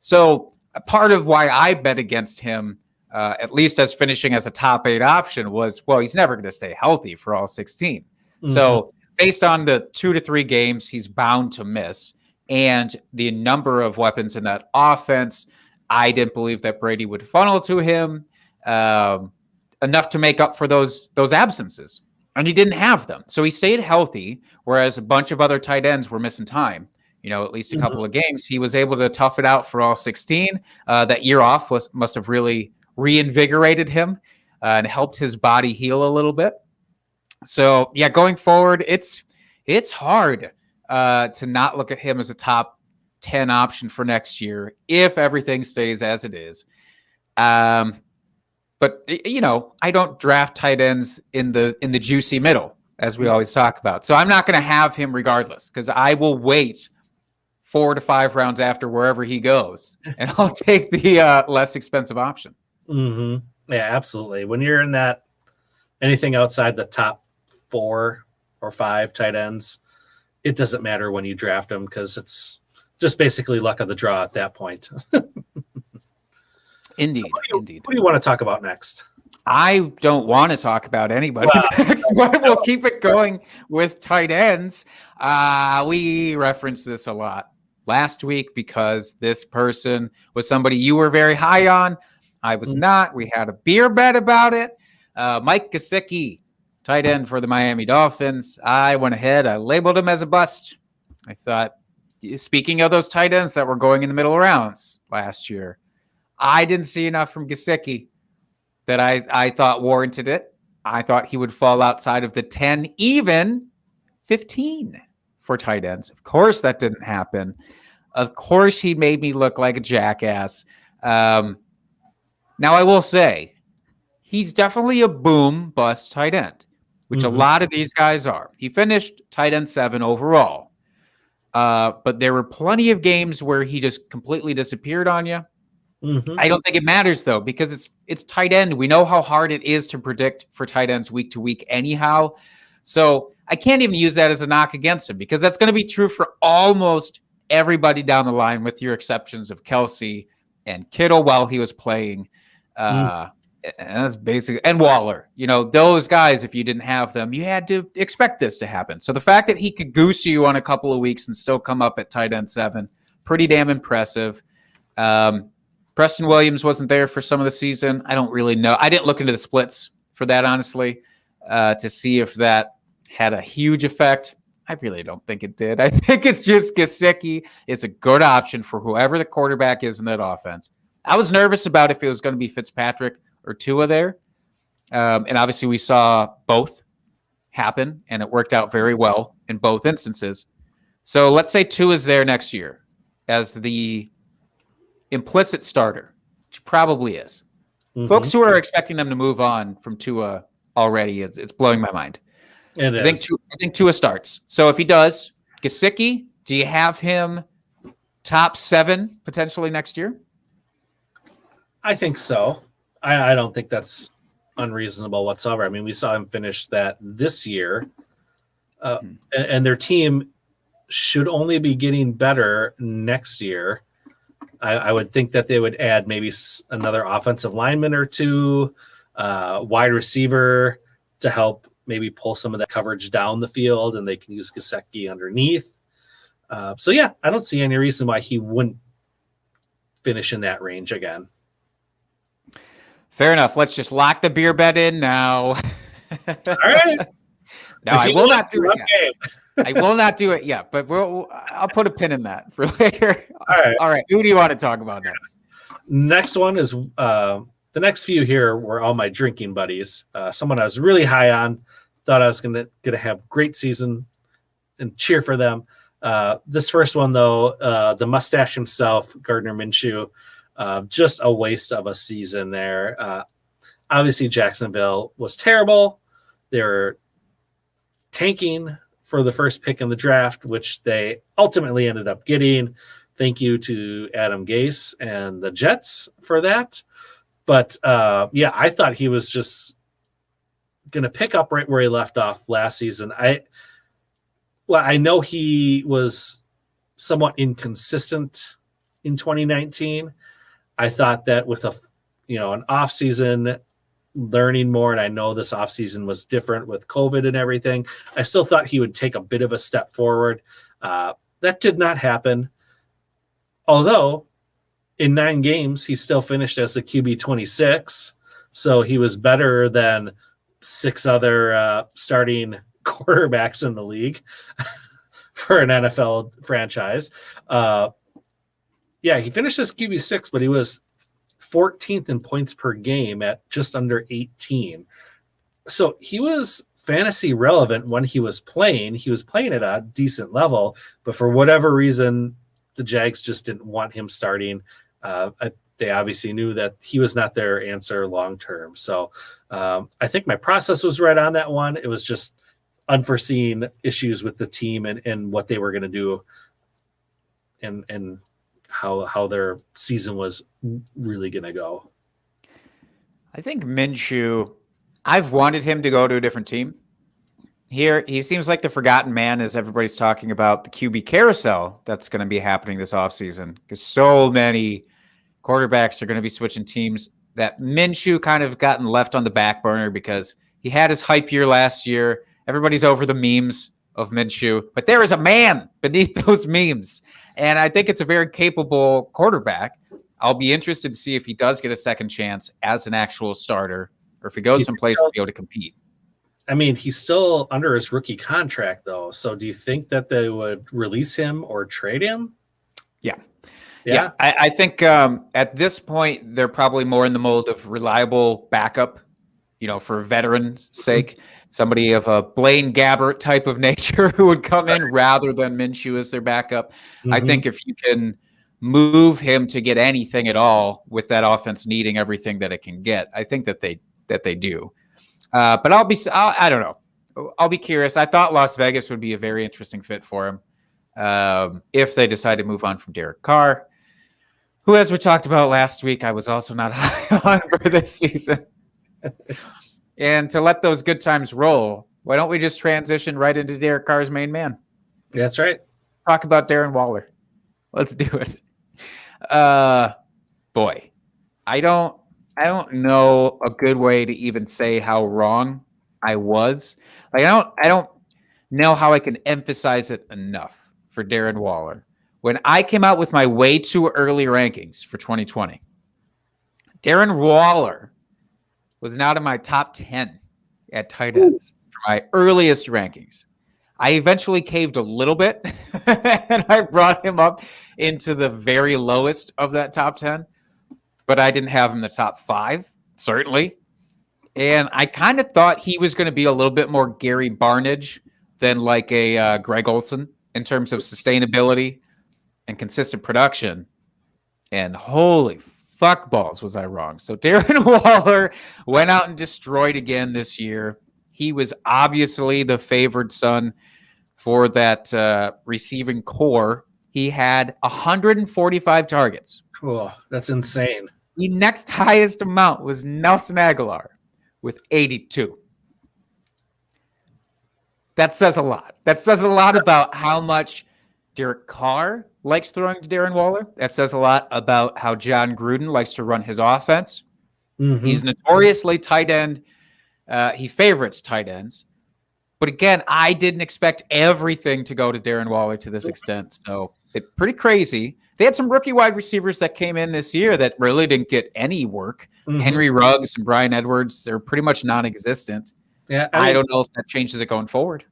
So part of why I bet against him, at least as finishing as a top 8 option, was, well, he's never going to stay healthy for all 16. Mm-hmm. So based on the 2 to 3 games he's bound to miss and the number of weapons in that offense, I didn't believe that Brady would funnel to him enough to make up for those absences. And he didn't have them. So he stayed healthy, whereas a bunch of other tight ends were missing time. At least a couple of games. He was able to tough it out for all 16. That year off must have really reinvigorated him and helped his body heal a little bit. So, yeah, going forward, it's hard to not look at him as a top 10 option for next year if everything stays as it is. But, I don't draft tight ends in the juicy middle, as we always talk about. So I'm not going to have him regardless because I will wait 4 to 5 rounds after wherever he goes, and I'll take the less expensive option. Mm-hmm. Yeah, absolutely. When you're in that, anything outside the top 4 or 5 tight ends, it doesn't matter when you draft them because it's just basically luck of the draw at that point. Indeed. So what do you want to talk about next? I don't want to talk about anybody next, but we'll keep it going with tight ends. We referenced this a lot last week because this person was somebody you were very high on. I was not. We had a beer bet about it. Mike Gesicki, tight end for the Miami Dolphins. I went ahead. I labeled him as a bust. I thought, speaking of those tight ends that were going in the middle rounds last year, I didn't see enough from Gesicki that I thought warranted it. I thought he would fall outside of the 10, even 15 for tight ends. Of course, that didn't happen. Of course, he made me look like a jackass. Now, I will say, he's definitely a boom bust tight end, which a lot of these guys are. He finished tight end 7 overall. But there were plenty of games where he just completely disappeared on you. I don't think it matters, though, because it's tight end. We know how hard it is to predict for tight ends week to week anyhow. So I can't even use that as a knock against him because that's going to be true for almost everybody down the line with your exceptions of Kelsey and Kittle while he was playing. And that's basically, and Waller, those guys, if you didn't have them, you had to expect this to happen. So the fact that he could goose you on a couple of weeks and still come up at tight end 7, pretty damn impressive. Preston Williams wasn't there for some of the season. I don't really know. I didn't look into the splits for that, honestly, to see if that had a huge effect. I really don't think it did. I think it's just Gesicki. It's a good option for whoever the quarterback is in that offense. I was nervous about if it was going to be Fitzpatrick or Tua there. And obviously we saw both happen, and it worked out very well in both instances. So let's say Tua is there next year as the implicit starter, which probably is. Mm-hmm. Folks who are expecting them to move on from Tua already, it's blowing my mind. It is. I think Tua starts. So if he does, Gesicki, do you have him top 7 potentially next year? I think so. I don't think that's unreasonable whatsoever. I mean, we saw him finish that this year, and their team should only be getting better next year. I would think that they would add maybe another offensive lineman or 2, wide receiver to help maybe pull some of that coverage down the field, and they can use Gesicki underneath. So, yeah, I don't see any reason why he wouldn't finish in that range again. Fair enough. Let's just lock the beer bet in now. All right. No, I will not do it yet. I will not do it yet, but I'll put a pin in that for later. All right. Who do you want to talk about next? Next one is the next few here were all my drinking buddies. Someone I was really high on, thought I was gonna have great season and cheer for them. This first one though, the mustache himself, Gardner Minshew. Just a waste of a season there. Obviously, Jacksonville was terrible. They were tanking for the first pick in the draft, which they ultimately ended up getting. Thank you to Adam Gase and the Jets for that. But, I thought he was just going to pick up right where he left off last season. I know he was somewhat inconsistent in 2019. I thought that with an off season, learning more, and I know this off season was different with COVID and everything, I still thought he would take a bit of a step forward. That did not happen. Although in 9 games, he still finished as the QB 26. So he was better than 6 other starting quarterbacks in the league for an NFL franchise. He finished as QB6, but he was 14th in points per game at just under 18. So he was fantasy relevant when he was playing. He was playing at a decent level, but for whatever reason, the Jags just didn't want him starting. They obviously knew that he was not their answer long-term. So I think my process was right on that one. It was just unforeseen issues with the team and what they were going to do and how their season was really going to go. I think Minshew, I've wanted him to go to a different team. Here, he seems like the forgotten man as everybody's talking about the QB carousel that's going to be happening this offseason, because so many quarterbacks are going to be switching teams that Minshew kind of gotten left on the back burner because he had his hype year last year. Everybody's over the memes of Minshew, but there is a man beneath those memes. And I think it's a very capable quarterback. I'll be interested to see if he does get a second chance as an actual starter or if he goes someplace to be able to compete. I mean, he's still under his rookie contract, though. So do you think that they would release him or trade him? Yeah. I think at this point, they're probably more in the mold of reliable backup, for veterans' sake. Somebody of a Blaine Gabbert type of nature who would come in rather than Minshew as their backup. Mm-hmm. I think if you can move him to get anything at all with that offense needing everything that it can get, I think that they do. But I don't know. I'll be curious. I thought Las Vegas would be a very interesting fit for him if they decide to move on from Derek Carr, who, as we talked about last week, I was also not high on for this season. And to let those good times roll, why don't we just transition right into Derek Carr's main man? That's right. Talk about Darren Waller. Let's do it. Boy, I don't I don't know a good way to even say how wrong I was. Like I don't know how I can emphasize it enough for Darren Waller. When I came out with my way too early rankings for 2020, Darren Waller was not in my top 10 at tight ends for my earliest rankings. I eventually caved a little bit and I brought him up into the very lowest of that top 10, but I didn't have him in the top 5, certainly. And I kind of thought he was going to be a little bit more Gary Barnage than like a Greg Olson in terms of sustainability and consistent production. And holy fuck balls was I wrong. So Darren Waller went out and destroyed again this year. He was obviously the favored son for that receiving core. He had 145 targets. Oh, that's insane. The next highest amount was Nelson Aguilar with 82. That says a lot. That says a lot about how much Derek Carr likes throwing to Darren Waller. That says a lot about how John Gruden likes to run his offense. Mm-hmm. He's notoriously tight end. He favorites tight ends. But again, I didn't expect everything to go to Darren Waller to this extent. So it's pretty crazy. They had some rookie wide receivers that came in this year that really didn't get any work. Mm-hmm. Henry Ruggs and Brian Edwards, they're pretty much non-existent. Yeah, I don't know if that changes it going forward.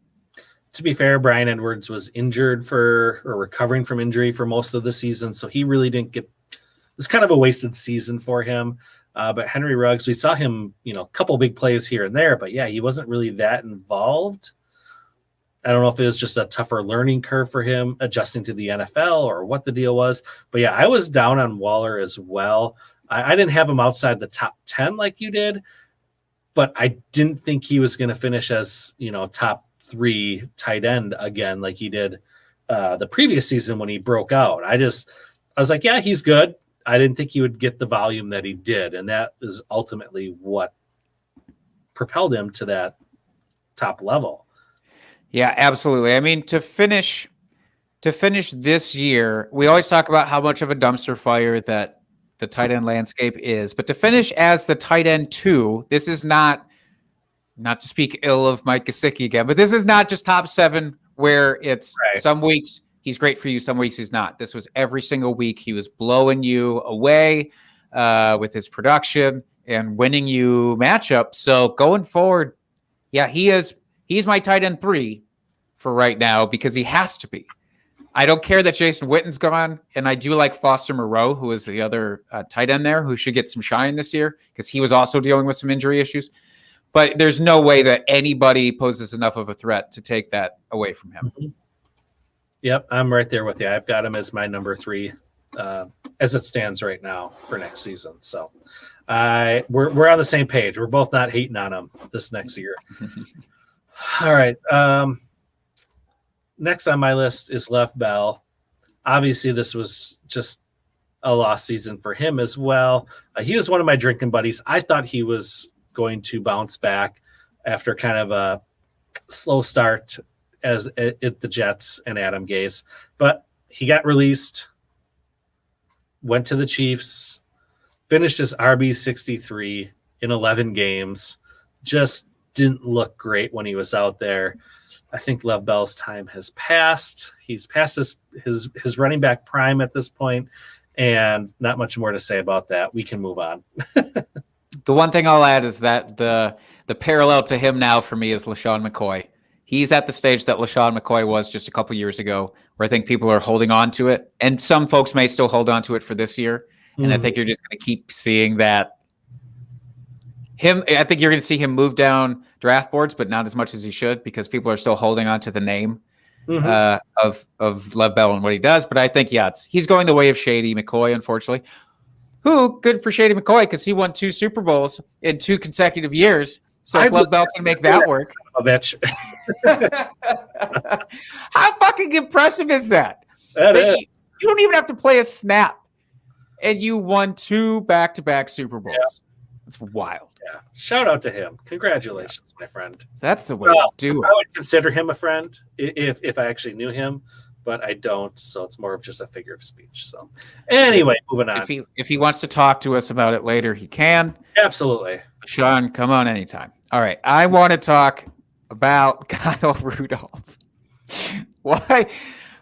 To be fair, Brian Edwards was injured or recovering from injury for most of the season, so he really didn't get. It was kind of a wasted season for him. But Henry Ruggs, we saw him, a couple big plays here and there, but yeah, he wasn't really that involved. I don't know if it was just a tougher learning curve for him adjusting to the NFL or what the deal was. But yeah, I was down on Waller as well. I didn't have him outside the top 10 like you did, but I didn't think he was going to finish as, top 3 tight end again like he did the previous season when he broke out. I was like, yeah, he's good. I didn't think he would get the volume that he did, and that is ultimately what propelled him to that top level. Yeah, absolutely. I mean, to finish this year, we always talk about how much of a dumpster fire that the tight end landscape is, but to finish as the tight end 2, this is not to speak ill of Mike Gesicki again, but this is not just top 7 where it's Some weeks he's great for you, some weeks he's not. This was every single week he was blowing you away with his production and winning you matchups. So going forward, yeah, he's my tight end 3 for right now because he has to be. I don't care that Jason Witten's gone, and I do like Foster Moreau, who is the other tight end there, who should get some shine this year because he was also dealing with some injury issues. But there's no way that anybody poses enough of a threat to take that away from him. Mm-hmm. Yep, I'm right there with you. I've got him as my number 3 as it stands right now for next season. So we're on the same page. We're both not hating on him this next year. All right. Next on my list is Lev Bell. Obviously, this was just a lost season for him as well. He was one of my drinking buddies. I thought he was going to bounce back after kind of a slow start as at the Jets and Adam Gase, but he got released, went to the Chiefs, finished his RB 63 in 11 games, just didn't look great when he was out there. I think Lev Bell's time has passed. He's past his running back prime at this point, and not much more to say about that. We can move on. The one thing I'll add is that the parallel to him now for me is LaShawn McCoy. He's at the stage that LaShawn McCoy was just a couple years ago, where I think people are holding on to it. And some folks may still hold on to it for this year. And I think you're just going to keep seeing that. I think you're going to see him move down draft boards, but not as much as he should because people are still holding on to the name of Lev Bell and what he does. But I think, he's going the way of Shady McCoy, unfortunately. Who, good for Shady McCoy because he won 2 Super Bowls in 2 consecutive years. So if Lev Bell can make that work. Bitch. How fucking impressive is that? That is. You don't even have to play a snap. And you won 2 back-to-back Super Bowls. Yeah. That's wild. Yeah. Shout out to him. Congratulations, my friend. That's the way to do it. I would consider him a friend if I actually knew him. but I don't. So it's more of just a figure of speech. So anyway, moving on. If he wants to talk to us about it later, he can. Absolutely. Sean, come on anytime. All right. I want to talk about Kyle Rudolph.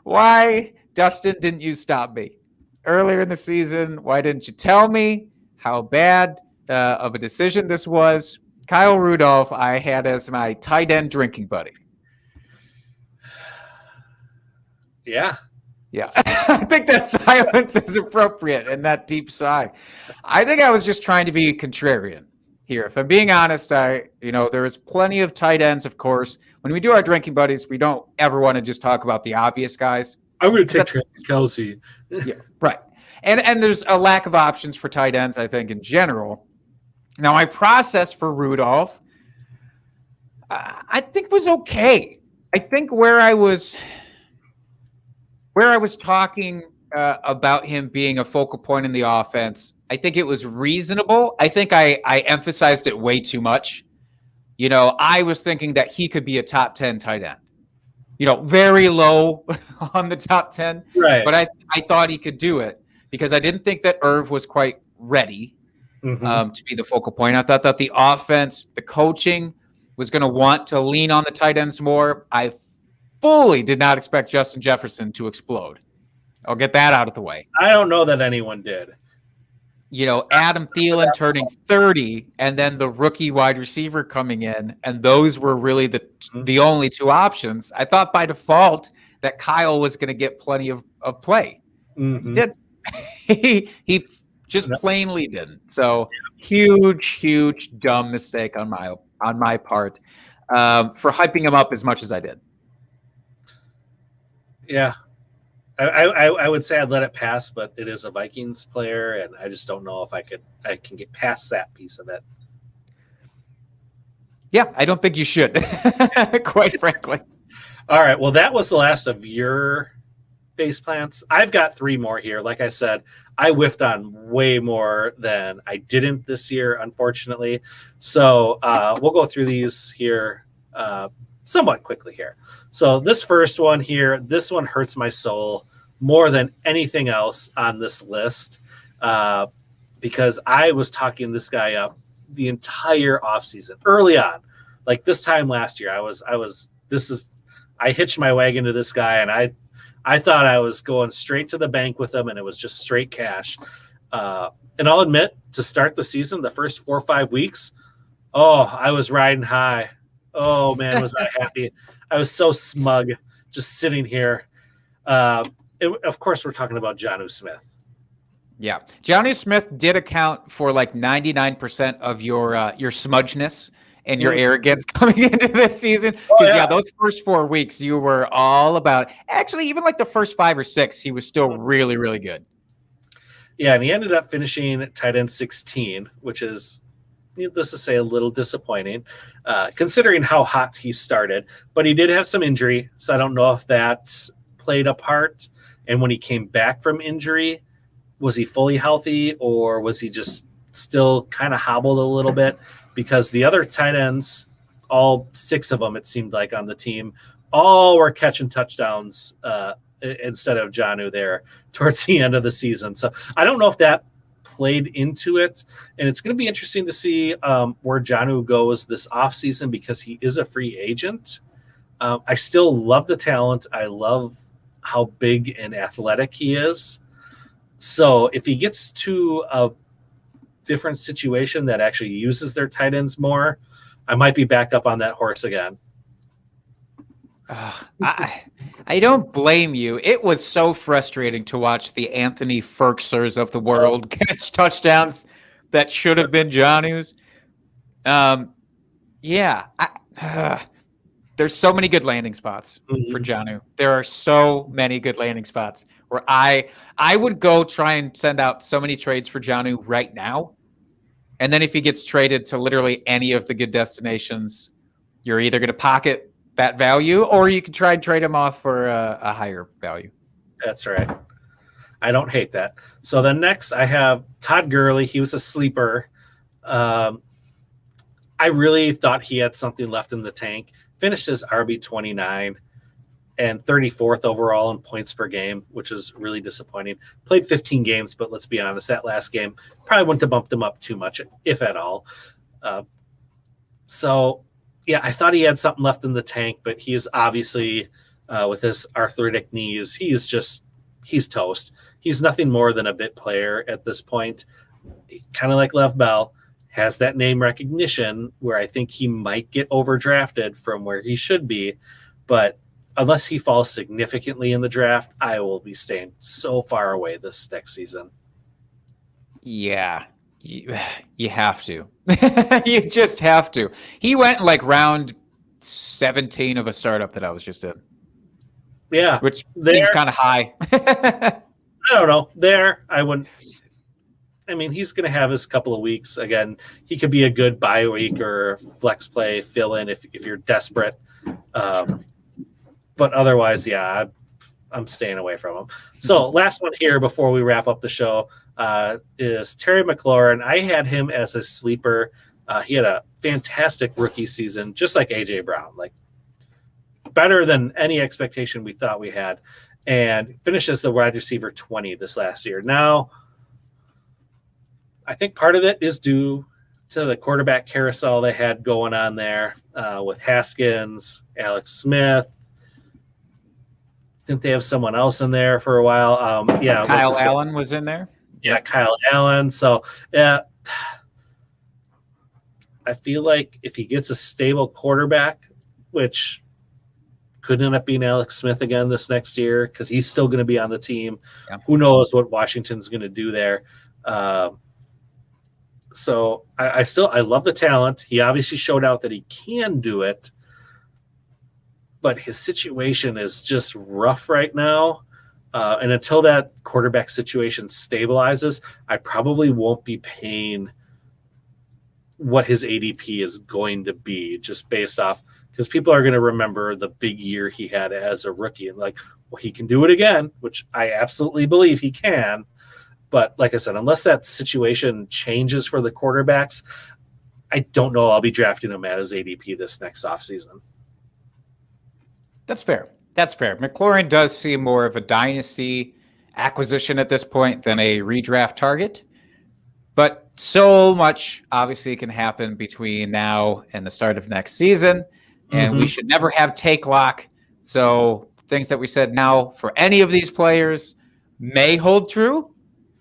Why, Dustin, didn't you stop me earlier in the season? Why didn't you tell me how bad of a decision this was? Kyle Rudolph, I had as my tight end drinking buddy. Yeah. Yeah. I think that silence is appropriate and that deep sigh. I think I was just trying to be contrarian here. If I'm being honest, there is plenty of tight ends, of course. When we do our drinking buddies, we don't ever want to just talk about the obvious guys. I'm going to take Travis Kelce. Yeah, right. And there's a lack of options for tight ends, I think, in general. Now, my process for Rudolph, I think was okay. I think where I was talking about him being a focal point in the offense, I think it was reasonable. I think I emphasized it way too much. I was thinking that he could be a top 10 tight end. Very low on the top 10. Right. But I thought he could do it because I didn't think that Irv was quite ready to be the focal point. I thought that the offense, the coaching was going to want to lean on the tight ends more. I fully did not expect Justin Jefferson to explode. I'll get that out of the way. I don't know that anyone did. Adam Thielen turning 30 and then the rookie wide receiver coming in, and those were really the only two options. I thought by default that Kyle was going to get plenty of play. He didn't. he just plainly didn't. So huge, dumb mistake on my part for hyping him up as much as I did. Yeah. I would say I'd let it pass, but it is a Vikings player, and I just don't know if I can get past that piece of it. Yeah, I don't think you should, quite frankly. All right. Well, that was the last of your face plants. I've got 3 more here. Like I said, I whiffed on way more than I didn't this year, unfortunately. So we'll go through these here somewhat quickly here. So this first one here, this one hurts my soul more than anything else on this list because I was talking this guy up the entire offseason early on. Like this time last year, I hitched my wagon to this guy, and I thought I was going straight to the bank with him, and it was just straight cash. And I'll admit, to start the season, the first 4 or 5 weeks, I was riding high. Oh, man, was I happy. I was so smug just sitting here. Of course, we're talking about Jonnu Smith. Yeah. Jonnu Smith did account for like 99% of your smudgeness and your arrogance coming into this season. Because, those first 4 weeks, you were all about – actually, even like the first 5 or 6, he was still really, really good. Yeah, and he ended up finishing tight end 16, which is – needless to say, a little disappointing, considering how hot he started. But he did have some injury, so I don't know if that played a part. And when he came back from injury, was he fully healthy, or was he just still kind of hobbled a little bit? Because the other tight ends, all 6 of them, it seemed like on the team, all were catching touchdowns instead of Jonnu there towards the end of the season. So I don't know if that played into it, and it's going to be interesting to see where Jonnu goes this offseason because he is a free agent. I still love the talent. I love how big and athletic he is. So if he gets to a different situation that actually uses their tight ends more, I might be back up on that horse again. I don't blame you. It was so frustrating to watch the Anthony Ferksers of the world catch touchdowns that should have been Jonnu's. There's so many good landing spots for Jonnu. There are so many good landing spots where I would go try and send out so many trades for Jonnu right now. And then if he gets traded to literally any of the good destinations, you're either going to pocket that value, or you can try and trade him off for a higher value. That's right. I don't hate that. So then next I have Todd Gurley. He was a sleeper. I really thought he had something left in the tank. Finished as RB29. and 34th overall in points per game, which is really disappointing. Played 15 games, but let's be honest, that last game probably wouldn't have bumped him up too much, if at all. So, yeah, I thought he had something left in the tank, but he is obviously, with his arthritic knees, he's toast. He's nothing more than a bit player at this point. Kind of like Lev Bell, has that name recognition where I think he might get overdrafted from where he should be. But unless he falls significantly in the draft, I will be staying so far away this next season. Yeah, you have to. You just have to. He went like round 17 of a startup that I was just in. Yeah. Which seems kind of high. I don't know. I wouldn't. I mean, he's going to have his couple of weeks. Again, he could be a good bye week or flex play fill in if you're desperate. But otherwise, yeah, I'm staying away from him. So last one here before we wrap up the show is Terry McLaurin. I had him as a sleeper. He had a fantastic rookie season, just like A.J. Brown, like better than any expectation we thought we had, and finished as the wide receiver 20 this last year. Now, I think part of it is due to the quarterback carousel they had going on there with Haskins, Alex Smith. Didn't they have someone else in there for a while? Kyle Allen was in there. Yeah, Kyle Allen. So, yeah, I feel like if he gets a stable quarterback, which could end up being Alex Smith again this next year because he's still going to be on the team. Yeah. Who knows what Washington's going to do there. So I love the talent. He obviously showed out that he can do it, but his situation is just rough right now. And until that quarterback situation stabilizes, I probably won't be paying what his ADP is going to be just based off, because people are going to remember the big year he had as a rookie and like, well, he can do it again, which I absolutely believe he can. But like I said, unless that situation changes for the quarterbacks, I don't know I'll be drafting him at his ADP this next offseason. That's fair. That's fair. McLaurin does seem more of a dynasty acquisition at this point than a redraft target. But so much obviously can happen between now and the start of next season. And we should never have take lock. So things that we said now for any of these players may hold true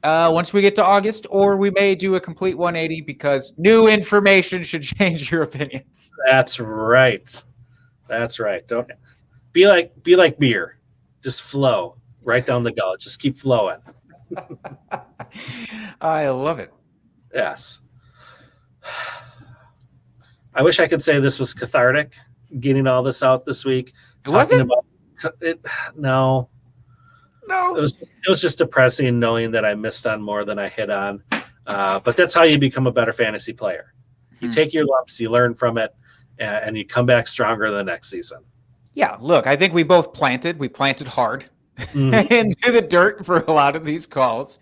once we get to August, or we may do a complete 180 because new information should change your opinions. That's right. That's right. Don't be like beer. Just flow right down the gullet. Just keep flowing. I love it. Yes. I wish I could say this was cathartic, getting all this out this week. It wasn't? About it. No. It was just depressing knowing that I missed on more than I hit on. But that's how you become a better fantasy player. You take your lumps, you learn from it, and you come back stronger the next season. Yeah, look, I think we both planted. We planted hard into the dirt for a lot of these calls.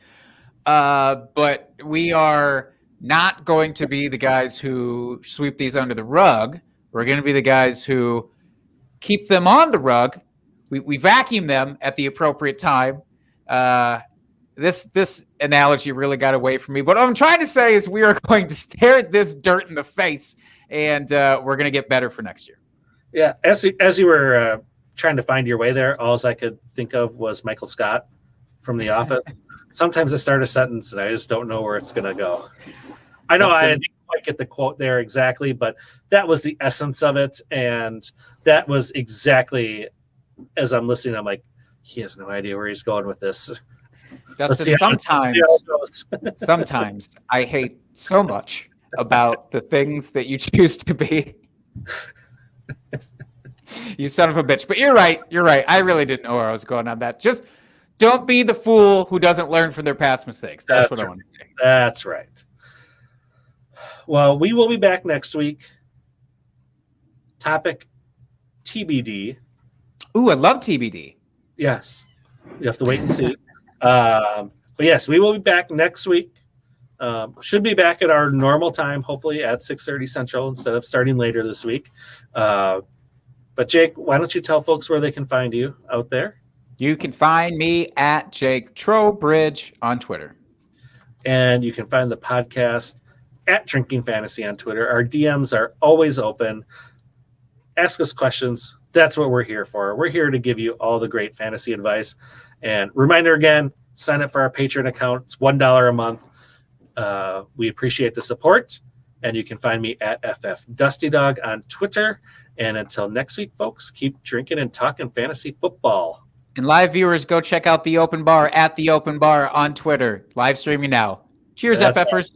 But we are not going to be the guys who sweep these under the rug. We're going to be the guys who keep them on the rug. We vacuum them at the appropriate time. This analogy really got away from me. But what I'm trying to say is we are going to stare at this dirt in the face, and we're going to get better for next year. Yeah, as you were trying to find your way there, all I could think of was Michael Scott from The Office. Sometimes I start a sentence and I just don't know where it's going to go. I know I didn't quite get the quote there exactly, but that was the essence of it. And that was exactly, as I'm listening, I'm like, he has no idea where he's going with this. Dustin, sometimes I hate so much about the things that you choose to be. You son of a bitch. But you're right. I really didn't know where I was going on that. Just don't be the fool who doesn't learn from their past mistakes. That's what I want to say. That's right. Well, we will be back next week. Topic TBD. Ooh, I love TBD. Yes. You have to wait and see. But yes, we will be back next week. Should be back at our normal time, hopefully at 6:30 Central instead of starting later this week. But Jake, why don't you tell folks where they can find you out there? You can find me at Jake Trowbridge on Twitter. And you can find the podcast at Drinking Fantasy on Twitter. Our DMs are always open. Ask us questions. That's what we're here for. We're here to give you all the great fantasy advice. And reminder again, sign up for our Patreon account. It's $1 a month. We appreciate the support. And you can find me at FFDustyDog on Twitter. And until next week, folks, keep drinking and talking fantasy football. And live viewers, go check out The Open Bar at The Open Bar on Twitter. Live streaming now. Cheers, That's FFers.